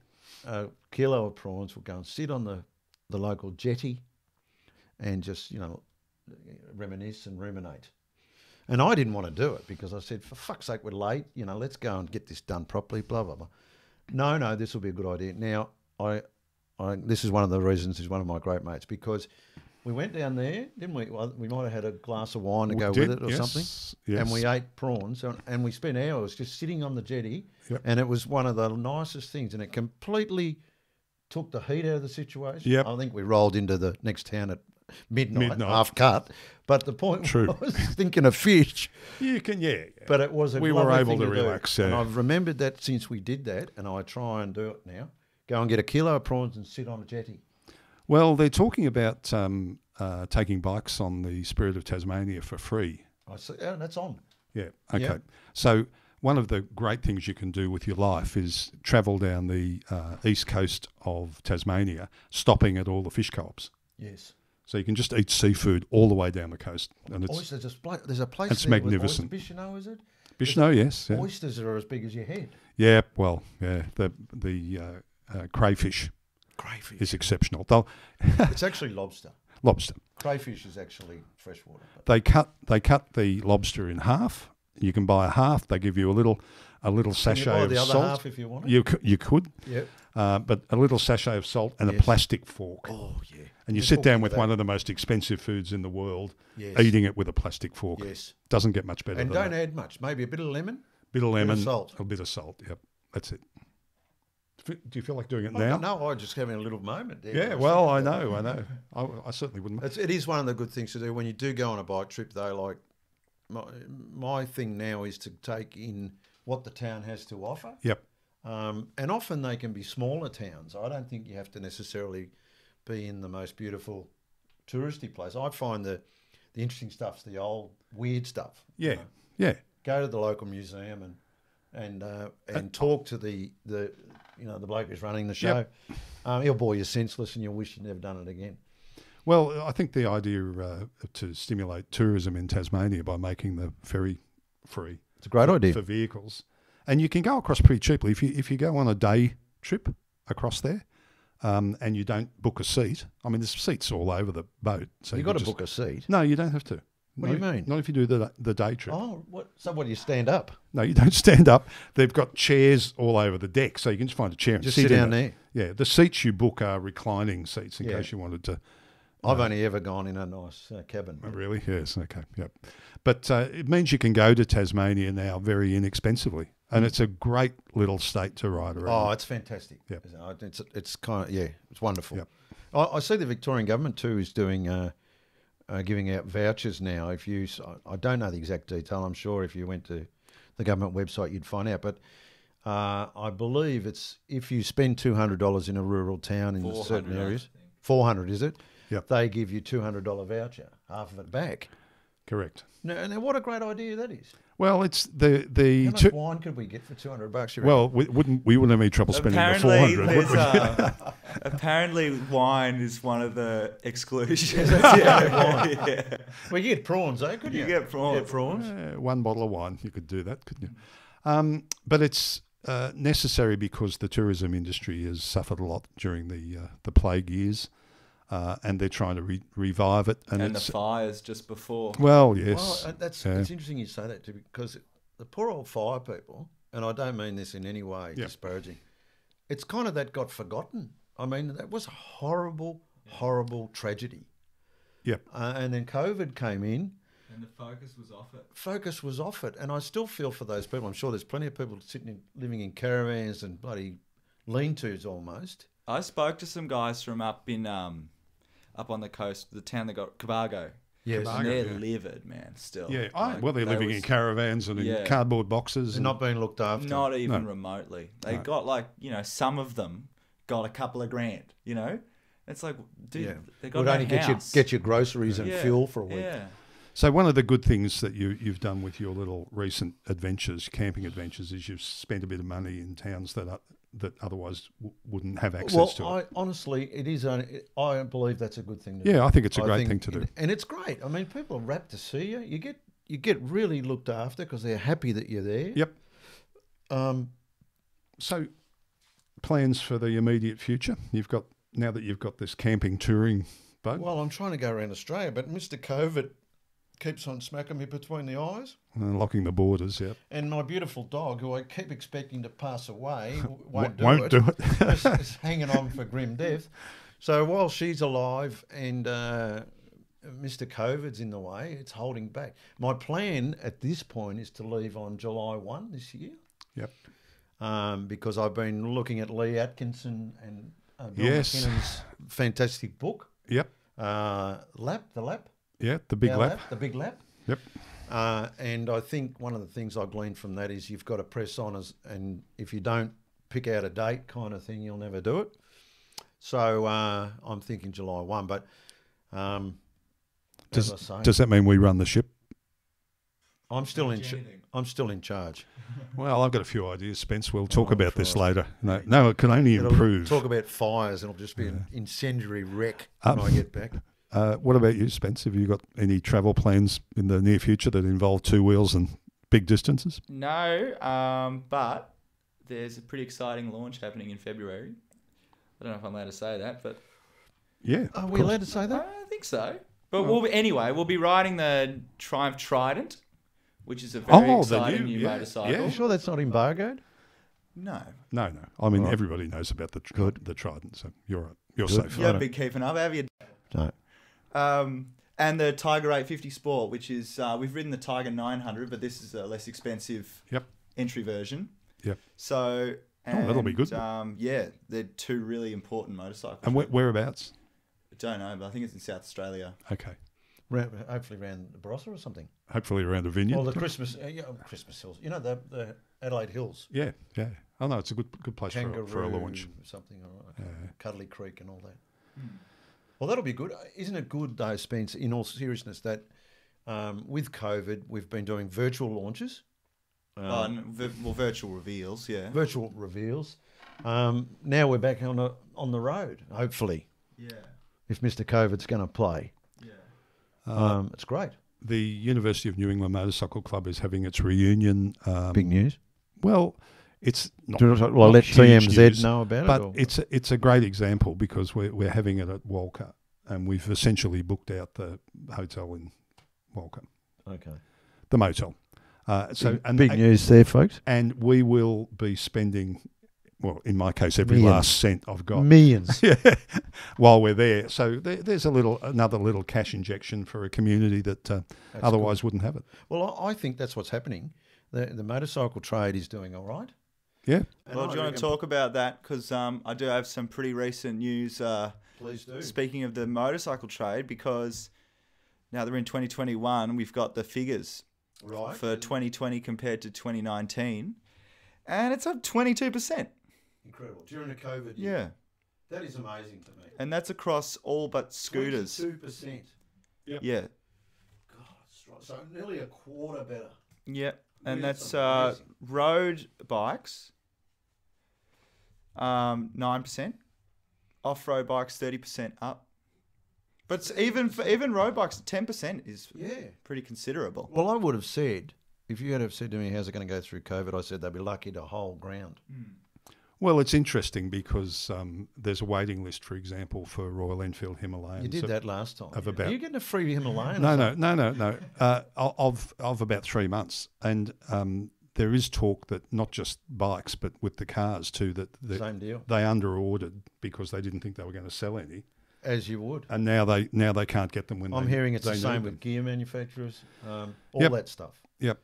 Speaker 2: a kilo of prawns. We'll go and sit on the local jetty and just, reminisce and ruminate. And I didn't want to do it because I said, for fuck's sake, we're late. Let's go and get this done properly, blah, blah, blah. No, this will be a good idea. Now, this is one of the reasons he's one of my great mates, because we went down there, didn't we? Well, we might have had a glass of wine to go with it or something.
Speaker 3: Yes.
Speaker 2: And we ate prawns and we spent hours just sitting on the jetty.
Speaker 3: Yep.
Speaker 2: And it was one of the nicest things. And it completely took the heat out of the situation.
Speaker 3: Yep.
Speaker 2: I think we rolled into the next town at midnight. Half cut. But the point was thinking of fish.
Speaker 3: You can, yeah.
Speaker 2: But it was
Speaker 3: we were able to relax.
Speaker 2: And I've remembered that since we did that, and I try and do it now. Go and get a kilo of prawns and sit on a jetty.
Speaker 3: Well, they're talking about taking bikes on the Spirit of Tasmania for free.
Speaker 2: I see. Oh, that's on.
Speaker 3: Yeah. Okay.
Speaker 2: Yeah.
Speaker 3: So one of the great things you can do with your life is travel down the east coast of Tasmania, stopping at all the fish co-ops.
Speaker 2: Yes.
Speaker 3: So you can just eat seafood all the way down the coast, and
Speaker 2: oysters. There's a place.
Speaker 3: It's
Speaker 2: there
Speaker 3: magnificent.
Speaker 2: With Bicheno, is it?
Speaker 3: Bicheno, yes. Yeah.
Speaker 2: Oysters are as big as your head.
Speaker 3: Yeah. Well, yeah. The crayfish.
Speaker 2: Crayfish
Speaker 3: is exceptional.
Speaker 2: It's actually lobster.
Speaker 3: Lobster.
Speaker 2: Crayfish is actually freshwater.
Speaker 3: They cut the lobster in half. You can buy a half. They give you a little sachet
Speaker 2: of salt. The other half if you want it.
Speaker 3: You could.
Speaker 2: Yep.
Speaker 3: But a little sachet of salt and a plastic fork.
Speaker 2: Oh yeah.
Speaker 3: And you sit down with one of the most expensive foods in the world, eating it with a plastic fork.
Speaker 2: Yes.
Speaker 3: Doesn't get much better.
Speaker 2: And
Speaker 3: than
Speaker 2: don't
Speaker 3: that.
Speaker 2: add much. Maybe a bit of lemon.
Speaker 3: Bit of lemon.
Speaker 2: Salt.
Speaker 3: A bit of salt. Yep. That's it. Do you feel like doing it now?
Speaker 2: No, I'm just having a little moment there.
Speaker 3: Yeah, well, I know. I certainly wouldn't.
Speaker 2: It is one of the good things to do when you do go on a bike trip, though. Like my thing now is to take in what the town has to offer.
Speaker 3: Yep.
Speaker 2: And often they can be smaller towns. I don't think you have to necessarily be in the most beautiful touristy place. I find the interesting stuff's the old weird stuff.
Speaker 3: Yeah, yeah.
Speaker 2: Go to the local museum and talk to the bloke who's running the show. Yep. He'll bore you senseless and you'll wish you'd never done it again.
Speaker 3: Well, I think the idea to stimulate tourism in Tasmania by making the ferry free.
Speaker 2: It's a great idea.
Speaker 3: For vehicles. And you can go across pretty cheaply. If you go on a day trip across there and you don't book a seat, I mean, there's seats all over the boat. So
Speaker 2: You've got to book a seat?
Speaker 3: No, you don't have to.
Speaker 2: What do you mean?
Speaker 3: Not if you do the day trip.
Speaker 2: Oh, what? So what, do you stand up?
Speaker 3: No, you don't stand up. They've got chairs all over the deck, so you can just find a chair and
Speaker 2: sit down there.
Speaker 3: Yeah, the seats you book are reclining seats in case you wanted to.
Speaker 2: I've only ever gone in a nice cabin.
Speaker 3: Oh, really? Yes, okay, yep. But it means you can go to Tasmania now very inexpensively, and it's a great little state to ride around.
Speaker 2: Oh, it's fantastic.
Speaker 3: Yep.
Speaker 2: It's kind of, it's wonderful.
Speaker 3: Yep.
Speaker 2: I see the Victorian government too is doing giving out vouchers now. I don't know the exact detail. I'm sure if you went to the government website you'd find out. But I believe it's if you spend $200 in a rural town in certain areas, 400 is it?
Speaker 3: Yep.
Speaker 2: They give you $200 voucher, half of it back.
Speaker 3: Correct.
Speaker 2: Now what a great idea that is.
Speaker 3: Well, it's
Speaker 2: How much wine could we get for $200?
Speaker 3: Well, we wouldn't have any trouble spending the 400. Would we?
Speaker 1: Apparently, wine is one of the exclusions.
Speaker 2: Yeah. Well, you get prawns, though, couldn't you?
Speaker 1: You get prawns.
Speaker 2: Yeah, prawns.
Speaker 3: One bottle of wine, you could do that, couldn't you? But it's necessary because the tourism industry has suffered a lot during the plague years. And they're trying to revive it.
Speaker 1: And the fires just before.
Speaker 3: Well, yes.
Speaker 2: Well, it's interesting you say that too, because the poor old fire people, and I don't mean this in any way disparaging, it's kind of that got forgotten. I mean, that was a horrible, horrible tragedy.
Speaker 3: Yep.
Speaker 2: And then COVID came in.
Speaker 1: And the focus was off it.
Speaker 2: Focus was off it. And I still feel for those people. I'm sure there's plenty of people living in caravans and bloody lean-tos almost.
Speaker 1: I spoke to some guys from up on the coast, the town that got Cabargo.
Speaker 2: Yes.
Speaker 1: And they're livid, man, still.
Speaker 3: Yeah,
Speaker 1: Like,
Speaker 3: they're living in caravans and in cardboard boxes.
Speaker 2: And not being looked after.
Speaker 1: Not even remotely. They got some of them got a couple of grand, It's like, dude, they got
Speaker 2: would only get your groceries and fuel for a week.
Speaker 1: Yeah.
Speaker 3: So one of the good things that you've done with your little recent adventures, camping adventures, is you've spent a bit of money in towns that otherwise wouldn't have access to it.
Speaker 2: Honestly, it is. I believe that's a good thing to do.
Speaker 3: Yeah, I think it's a great thing to do.
Speaker 2: And it's great. I mean, people are rapt to see you. You get really looked after because they're happy that you're there.
Speaker 3: Yep. So plans for the immediate future? Now that you've got this camping touring boat?
Speaker 2: Well, I'm trying to go around Australia, but Mr. COVID keeps on smacking me between the eyes.
Speaker 3: And locking the borders, yeah.
Speaker 2: And my beautiful dog, who I keep expecting to pass away,
Speaker 3: Won't
Speaker 2: won't
Speaker 3: do it.
Speaker 2: is hanging on for grim death. So while she's alive and Mr. COVID's in the way, it's holding back. My plan at this point is to leave on July 1 this year.
Speaker 3: Yep.
Speaker 2: Because I've been looking at Lee Atkinson and Bill
Speaker 3: Yes.
Speaker 2: McKinnon's fantastic book.
Speaker 3: Yep.
Speaker 2: The Lap.
Speaker 3: Yeah, the big lap.
Speaker 2: The Big Lap.
Speaker 3: Yep.
Speaker 2: And I think one of the things I gleaned from that is you've got to press on, and if you don't pick out a date kind of thing, you'll never do it. So I'm thinking July 1, but
Speaker 3: Does
Speaker 2: as I say,
Speaker 3: that mean we run the ship?
Speaker 2: I'm still in charge.
Speaker 3: Well, I've got a few ideas, Spence. We'll talk about this later. No, it can only improve.
Speaker 2: Talk about fires, and it'll just be an incendiary wreck when I get back.
Speaker 3: What about you, Spence? Have you got any travel plans in the near future that involve two wheels and big distances?
Speaker 1: No, but there's a pretty exciting launch happening in February. I don't know if I'm allowed to say that, but...
Speaker 3: Yeah.
Speaker 2: Are we allowed to say that?
Speaker 1: I think so. But we'll be riding the Triumph Trident, which is a very exciting new motorcycle.
Speaker 2: Yeah. You sure that's not embargoed?
Speaker 1: No.
Speaker 3: No. I mean, everybody knows about the Trident, so you're right. You're safe.
Speaker 1: You haven't been keeping up, have you?
Speaker 2: No.
Speaker 1: And the Tiger 850 Sport, which is, we've ridden the Tiger 900, but this is a less expensive entry version.
Speaker 3: Yep.
Speaker 1: So...
Speaker 3: that'll be good.
Speaker 1: Yeah, they're two really important motorcycles.
Speaker 3: And whereabouts?
Speaker 1: I don't know, but I think it's in South Australia.
Speaker 3: Okay.
Speaker 2: Hopefully around the Barossa or something.
Speaker 3: Hopefully around a vineyard.
Speaker 2: Or the Christmas Hills. You know, the Adelaide Hills.
Speaker 3: Yeah. Oh, no, it's a good place for a launch.
Speaker 2: Something, Cuddly Creek and all that. Well, that'll be good. Isn't it good, though, Spence, in all seriousness, that with COVID, we've been doing virtual launches.
Speaker 1: Virtual reveals, yeah.
Speaker 2: Virtual reveals. Now we're back on the road, hopefully.
Speaker 1: Yeah.
Speaker 2: If Mr. COVID's going to play. Yeah. It's great.
Speaker 3: The University of New England Motorcycle Club is having its reunion.
Speaker 2: Big news.
Speaker 3: Well, it's not.
Speaker 2: Well, let TMZ know about
Speaker 3: but
Speaker 2: it.
Speaker 3: But it's a great example because we're having it at Walker, and we've essentially booked out the hotel in Walker.
Speaker 2: Okay.
Speaker 3: The motel.
Speaker 2: Big news there, folks.
Speaker 3: And we will be spending, well, in my case, every last cent I've got.
Speaker 2: Millions.
Speaker 3: While we're there. So there's another little cash injection for a community that otherwise wouldn't have it.
Speaker 2: Well, I think that's what's happening. The motorcycle trade is doing all right.
Speaker 3: Yeah.
Speaker 1: Well, do you want to talk about that? Because I do have some pretty recent news.
Speaker 2: Please do.
Speaker 1: Speaking of the motorcycle trade, because now that we're in 2021, we've got the figures for 2020 compared to 2019, and it's up 22%.
Speaker 2: Incredible. During the COVID year.
Speaker 1: Yeah.
Speaker 2: That is amazing to me.
Speaker 1: And that's across all but scooters.
Speaker 2: 22%.
Speaker 1: Yep. Yeah.
Speaker 2: God, so nearly a quarter better.
Speaker 1: Yep. And
Speaker 2: That's
Speaker 1: that's road bikes, 9%. Off-road bikes, 30% up. But even road bikes, 10% is pretty considerable.
Speaker 2: Well, I would have said, if you had have said to me, how's it going to go through COVID, I said they'd be lucky to hold ground.
Speaker 3: Well, it's interesting because there's a waiting list, for example, for Royal Enfield Himalayans.
Speaker 2: You did that last time. Are you getting a free Himalayan?
Speaker 3: No. Of about 3 months. And there is talk that not just bikes, but with the cars too, that
Speaker 2: Same deal.
Speaker 3: they under-ordered because they didn't think they were going to sell any.
Speaker 2: As you would.
Speaker 3: And now they can't get them when
Speaker 2: I'm hearing it's
Speaker 3: they
Speaker 2: the same
Speaker 3: need
Speaker 2: with
Speaker 3: them.
Speaker 2: gear manufacturers, all
Speaker 3: Yep.
Speaker 2: that stuff.
Speaker 3: Yep.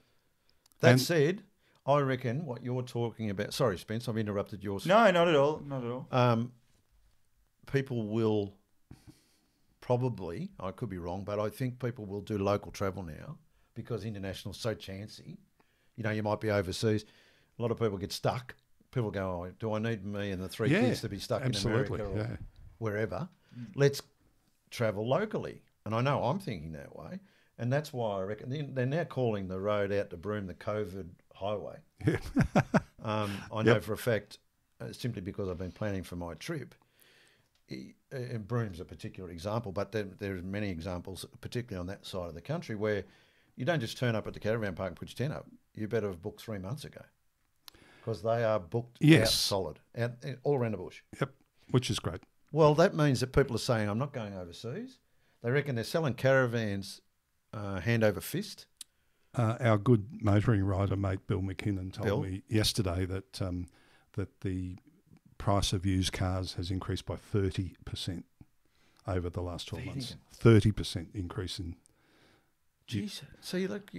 Speaker 2: That
Speaker 3: And-
Speaker 2: said, I reckon what you're talking about... Sorry, Spence, I've interrupted yours.
Speaker 1: No, not at all. Not at all.
Speaker 2: People will probably, I could be wrong, but I think people will do local travel now because international's so chancy. You know, you might be overseas. A lot of people get stuck. People go, oh, do I need me and the three kids to be stuck
Speaker 3: absolutely,
Speaker 2: in America or wherever? Let's travel locally. And I know I'm thinking that way. And that's why I reckon they're now calling the road out to Broome the COVID highway.
Speaker 3: Yeah.
Speaker 2: I know for a fact, simply because I've been planning for my trip, and Broome's a particular example, but there's many examples, particularly on that side of the country, where you don't just turn up at the caravan park and put your tent up. You better have booked 3 months ago because they are booked out solid, out all around the bush.
Speaker 3: Yep, which is great.
Speaker 2: Well, that means that people are saying, I'm not going overseas. They reckon they're selling caravans hand over fist.
Speaker 3: Our good motoring rider mate Bill McKinnon told me yesterday that that the price of used cars has increased by 30% over the last 12 months. 30% increase in.
Speaker 2: Jeez. So you look,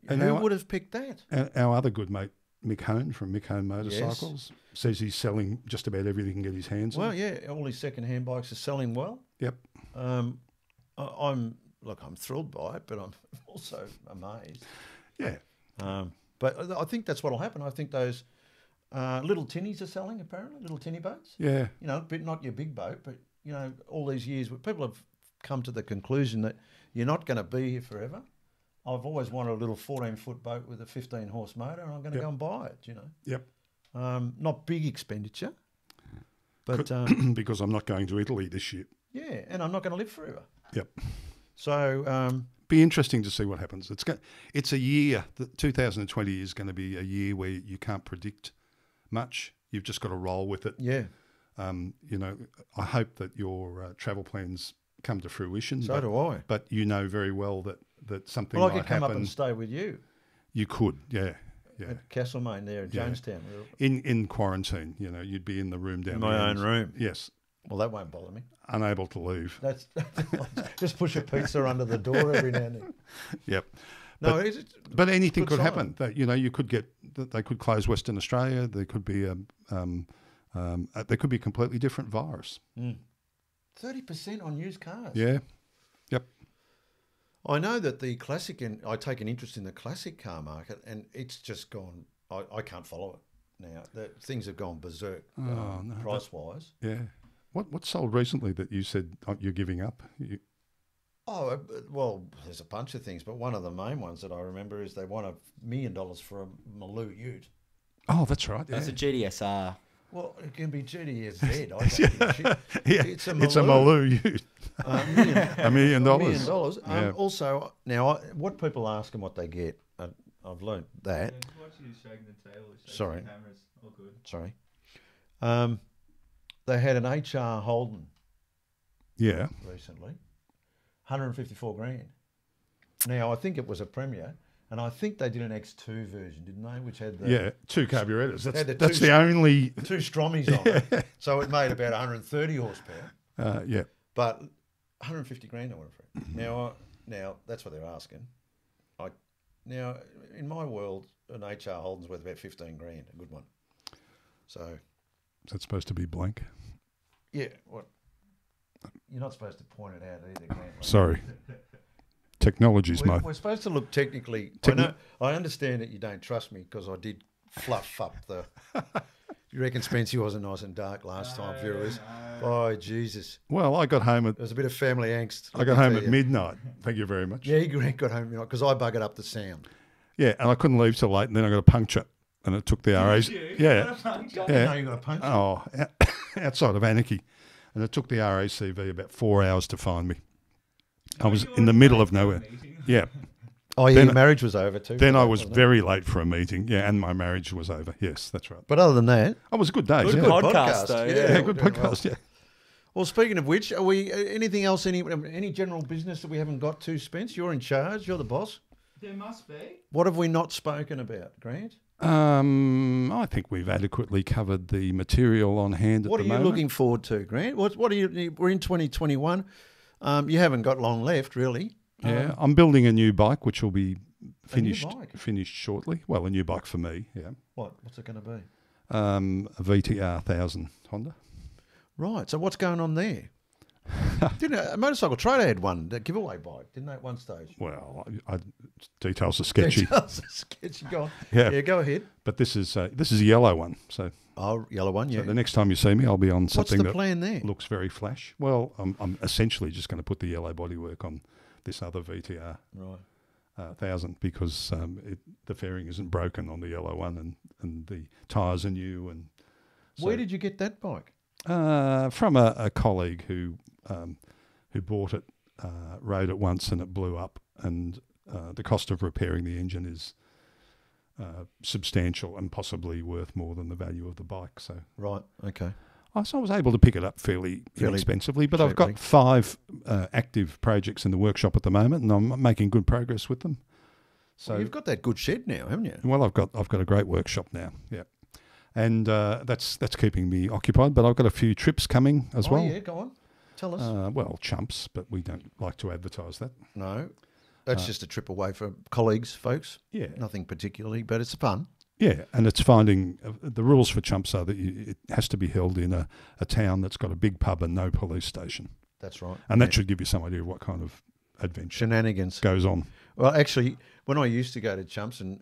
Speaker 3: And
Speaker 2: who would have picked that?
Speaker 3: Our other good mate Mick Hearn from Mick Hearn Motorcycles says he's selling just about everything he can get his hands on.
Speaker 2: Well, yeah, all his second-hand bikes are selling well.
Speaker 3: Yep.
Speaker 2: I'm thrilled by it, but I'm also amazed.
Speaker 3: Yeah.
Speaker 2: But I think that's what'll happen. I think those little tinnies are selling, apparently, little tinny boats.
Speaker 3: Yeah.
Speaker 2: You know, but not your big boat, but, you know, all these years, people have come to the conclusion that you're not going to be here forever. I've always wanted a little 14-foot boat with a 15-horse motor, and I'm going to go and buy it, you know.
Speaker 3: Yep.
Speaker 2: Not big expenditure, but...
Speaker 3: because I'm not going to Italy this year.
Speaker 2: Yeah, and I'm not going to live forever.
Speaker 3: Yep.
Speaker 2: So...
Speaker 3: be interesting to see what happens. It's a year, 2020 is going to be a year where you can't predict much. You've just got to roll with it.
Speaker 2: Yeah.
Speaker 3: You know, I hope that your travel plans come to fruition.
Speaker 2: So do I.
Speaker 3: But you know very well that something
Speaker 2: Well, I
Speaker 3: might
Speaker 2: could come
Speaker 3: happen.
Speaker 2: up and stay with you.
Speaker 3: You could, yeah.
Speaker 2: At Castlemaine there in Jonestown.
Speaker 3: In quarantine, you know, you'd be in the room down
Speaker 2: In
Speaker 3: the
Speaker 2: my
Speaker 3: end.
Speaker 2: own room.
Speaker 3: Yes.
Speaker 2: Well, that won't bother me.
Speaker 3: Unable to leave.
Speaker 2: That's just push a pizza under the door every now and then.
Speaker 3: Yep.
Speaker 2: No,
Speaker 3: But anything
Speaker 2: good
Speaker 3: could
Speaker 2: sign.
Speaker 3: happen. That, you know, you could get. They could close Western Australia. There could be there could be a completely different virus.
Speaker 2: 30% on used cars.
Speaker 3: Yeah. Yep.
Speaker 2: I know that the classic, and I take an interest in the classic car market, and it's just gone. I can't follow it now. Things have gone berserk, price wise.
Speaker 3: Yeah. What sold recently that you said you're giving up?
Speaker 2: Well, there's a bunch of things, but one of the main ones that I remember is they want $1 million for a Maloo ute.
Speaker 3: Oh, that's right.
Speaker 1: That's a GDSR.
Speaker 2: Well, it can be GDSZ. I don't give a shit.
Speaker 3: Yeah,
Speaker 2: It's a
Speaker 3: Maloo ute.
Speaker 2: $1 million.
Speaker 3: $1 million.
Speaker 2: $1 million.
Speaker 3: Yeah.
Speaker 2: Also, now, what people ask and what they get, I've learned that.
Speaker 1: Watch you shaking the tail.
Speaker 2: Sorry.
Speaker 1: Cameras. All good.
Speaker 2: Sorry. They had an HR Holden
Speaker 3: Yeah.
Speaker 2: recently, 154 grand. Now, I think it was a Premier, and I think they did an X2 version, didn't they? Which had the
Speaker 3: 2 carburetors.
Speaker 2: Had the
Speaker 3: That's
Speaker 2: two-
Speaker 3: the only.
Speaker 2: 2 Stromies on it. So it made about 130 horsepower.
Speaker 3: Yeah.
Speaker 2: But 150 grand I went for it. Now that's what they're asking. Now, in my world, an HR Holden's worth about 15 grand, a good one. So...
Speaker 3: Is that supposed to be blank?
Speaker 2: Yeah, what? You're not supposed to point it out either, Grant.
Speaker 3: Sorry. Technology's my.
Speaker 2: We're supposed to look technically. I understand that you don't trust me because I did fluff up the. You reckon Spency wasn't nice and dark last time, viewers? Oh, Jesus.
Speaker 3: Well, I got home at.
Speaker 2: There was a bit of family angst.
Speaker 3: I got home at midnight. Thank you very much.
Speaker 2: Yeah, Grant got home because I buggered up the sound.
Speaker 3: Yeah, and I couldn't leave till late, and then I got a puncture, and it took the RAC. Yeah.
Speaker 2: No, you got a punch.
Speaker 3: Oh, outside of Anarchy, and it took the RACV about 4 hours to find me. I was in the middle of nowhere. Yeah.
Speaker 2: Oh, yeah,
Speaker 3: Then-
Speaker 2: your marriage was over too.
Speaker 3: Then I was very late for a meeting. Yeah, and my marriage was over. Yes, that's right.
Speaker 2: But other than that,
Speaker 3: It was a good day.
Speaker 1: Good
Speaker 3: yeah.
Speaker 1: podcast, though.
Speaker 3: Yeah, good
Speaker 2: we're doing
Speaker 3: podcast.
Speaker 2: well.
Speaker 3: Yeah.
Speaker 2: Well, speaking of which, are we anything else? Any general business that we haven't got to, Spence? You're in charge. You're the boss.
Speaker 1: There must be.
Speaker 2: What have we not spoken about, Grant?
Speaker 3: I think we've adequately covered the material on hand at
Speaker 2: What
Speaker 3: the
Speaker 2: are you
Speaker 3: moment.
Speaker 2: looking forward to, Grant? What are you? We're in 2021. You haven't got long left, really.
Speaker 3: Yeah, I'm building a new bike, which will be
Speaker 2: A new
Speaker 3: finished
Speaker 2: bike?
Speaker 3: shortly. Well, a new bike for me, yeah.
Speaker 2: What's it going to be?
Speaker 3: A VTR 1000 Honda.
Speaker 2: Right. So what's going on there? Didn't a Motorcycle Trader had one, that giveaway bike, didn't they, at one stage?
Speaker 3: Well, details are sketchy.
Speaker 2: Details are sketchy. Go on.
Speaker 3: Yeah.
Speaker 2: Yeah, go ahead.
Speaker 3: But this is a yellow one. So,
Speaker 2: Yellow one, yeah.
Speaker 3: so the next time you see me, I'll be on
Speaker 2: What's
Speaker 3: something
Speaker 2: the
Speaker 3: that
Speaker 2: plan there?
Speaker 3: looks very flash. Well, I'm essentially just going to put the yellow bodywork on this other VTR
Speaker 2: Right.
Speaker 3: 1000 because the fairing isn't broken on the yellow one and the tyres are new. And so,
Speaker 2: Where did you get that bike?
Speaker 3: from a colleague who bought it, rode it once and it blew up, and the cost of repairing the engine is substantial and possibly worth more than the value of the bike. So,
Speaker 2: Right. Okay.
Speaker 3: so I was able to pick it up fairly inexpensively, but I've
Speaker 2: cheaply.
Speaker 3: got 5 active projects in the workshop at the moment, and I'm making good progress with them. So
Speaker 2: Well, you've got that good shed now, haven't you?
Speaker 3: Well, I've got a great workshop now, yeah, and that's keeping me occupied. But I've got a few trips coming as well.
Speaker 2: Yeah, go on. Tell us.
Speaker 3: Well, chumps, but we don't like to advertise that.
Speaker 2: No. That's just a trip away from colleagues, folks.
Speaker 3: Yeah,
Speaker 2: Nothing particularly, but it's fun.
Speaker 3: yeah, and it's finding the rules for chumps are that it has to be held in a town that's got a big pub and no police station,
Speaker 2: That's right.
Speaker 3: and that should give you some idea of what kind of adventure
Speaker 2: Shenanigans.
Speaker 3: goes on.
Speaker 2: Well, actually, when I used to go to chumps, and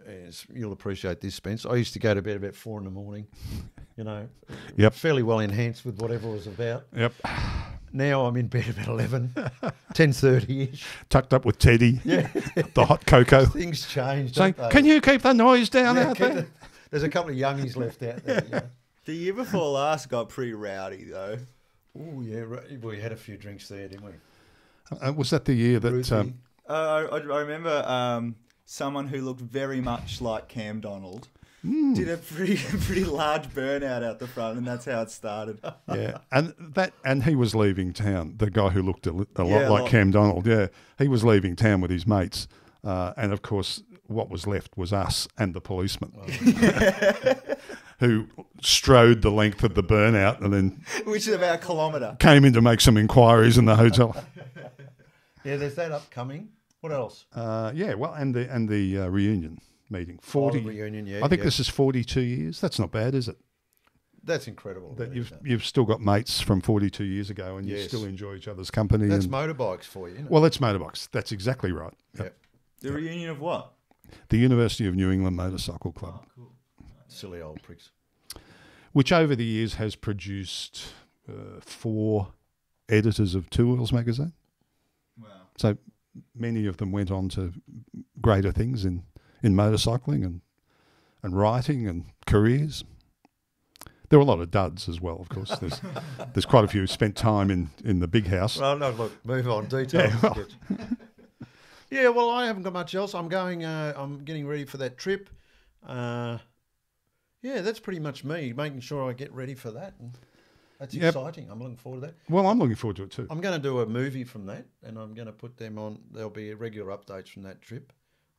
Speaker 2: you'll appreciate this, Spence, I used to go to bed about 4 a.m, you know,
Speaker 3: Yep.
Speaker 2: fairly well enhanced with whatever it was about.
Speaker 3: Yep,
Speaker 2: Now I'm in bed about 11, 10:30-ish.
Speaker 3: tucked up with Teddy,
Speaker 2: Yeah.
Speaker 3: the hot cocoa,
Speaker 2: Things change,
Speaker 3: saying,
Speaker 2: don't they?
Speaker 3: "Can you keep the noise down
Speaker 2: Yeah,
Speaker 3: out there?"
Speaker 2: There's a couple of youngies left out there. Yeah.
Speaker 1: The year before last got pretty rowdy though.
Speaker 2: Oh, yeah. Right. We had a few drinks there, didn't we?
Speaker 3: Was that the year that?
Speaker 2: Ruthie.
Speaker 1: I remember someone who looked very much like Cam Donald did a pretty large burnout out the front, and that's how it started.
Speaker 3: Yeah, and he was leaving town. The guy who looked a lot
Speaker 1: Yeah,
Speaker 3: like Cam Donald. Yeah, he was leaving town with his mates, and of course, what was left was us and the policeman, who strode the length of the burnout and then
Speaker 1: Which is about a kilometre.
Speaker 3: came in to make some inquiries in the hotel.
Speaker 2: Yeah, there's that upcoming. What else?
Speaker 3: Yeah, well, and the reunion meeting. 40
Speaker 2: the reunion, yeah.
Speaker 3: I think
Speaker 2: yeah.
Speaker 3: this is 42 years. That's not bad, is it?
Speaker 2: That's incredible.
Speaker 3: That
Speaker 2: isn't it?
Speaker 3: you've still got mates from 42 years ago, and you
Speaker 2: Yes.
Speaker 3: still enjoy each other's company.
Speaker 2: That's
Speaker 3: and,
Speaker 2: motorbikes for you, isn't it?
Speaker 3: well, that's motorbikes. That's exactly right. Yep.
Speaker 1: The reunion of what?
Speaker 3: The University of New England Motorcycle Club,
Speaker 2: Silly old pricks.
Speaker 3: which over the years has produced 4 editors of Two Wheels magazine.
Speaker 1: Wow.
Speaker 3: So many of them went on to greater things in motorcycling and writing and careers. There were a lot of duds as well, of course. There's quite a few who spent time in the big house.
Speaker 2: Well, no, look, move on. Details.
Speaker 3: Yeah, well.
Speaker 2: Yeah, well, I haven't got much else. I'm getting ready for that trip. Yeah, that's pretty much me, making sure I get ready for that. And that's
Speaker 3: Yep.
Speaker 2: exciting. I'm looking forward to that.
Speaker 3: Well, I'm looking forward to it too.
Speaker 2: I'm going to do a movie from that, and I'm going to put them on. There'll be regular updates from that trip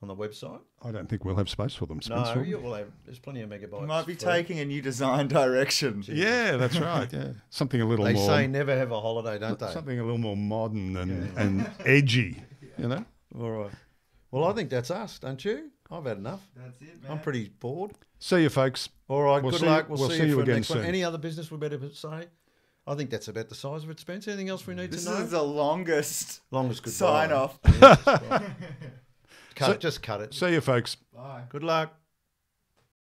Speaker 2: on the website.
Speaker 3: I don't think we'll have space for them, Spencer.
Speaker 2: No, you will have. There's plenty of megabytes.
Speaker 1: You might be
Speaker 2: free.
Speaker 1: taking a new design direction.
Speaker 3: Yeah, that's right. Yeah, something a little
Speaker 2: They
Speaker 3: more.
Speaker 2: say never have a holiday, don't they?
Speaker 3: Something a little more modern and edgy. You know.
Speaker 2: All right. Well, I think that's us, don't you? I've had enough.
Speaker 1: That's it, man.
Speaker 2: I'm pretty bored.
Speaker 3: See you, folks.
Speaker 2: All right,
Speaker 3: We'll
Speaker 2: good
Speaker 3: see-
Speaker 2: luck.
Speaker 3: we'll
Speaker 2: We'll
Speaker 3: see
Speaker 2: see
Speaker 3: you
Speaker 2: you for
Speaker 3: again
Speaker 2: the next one.
Speaker 3: soon.
Speaker 2: Any other business we better say? I think that's about the size of it, Spencer. Anything else we need
Speaker 1: This
Speaker 2: to know?
Speaker 1: is the longest
Speaker 2: Longest goodbye.
Speaker 1: sign off.
Speaker 2: Cut it. Just cut it.
Speaker 3: See you, folks.
Speaker 1: Bye.
Speaker 2: Good luck.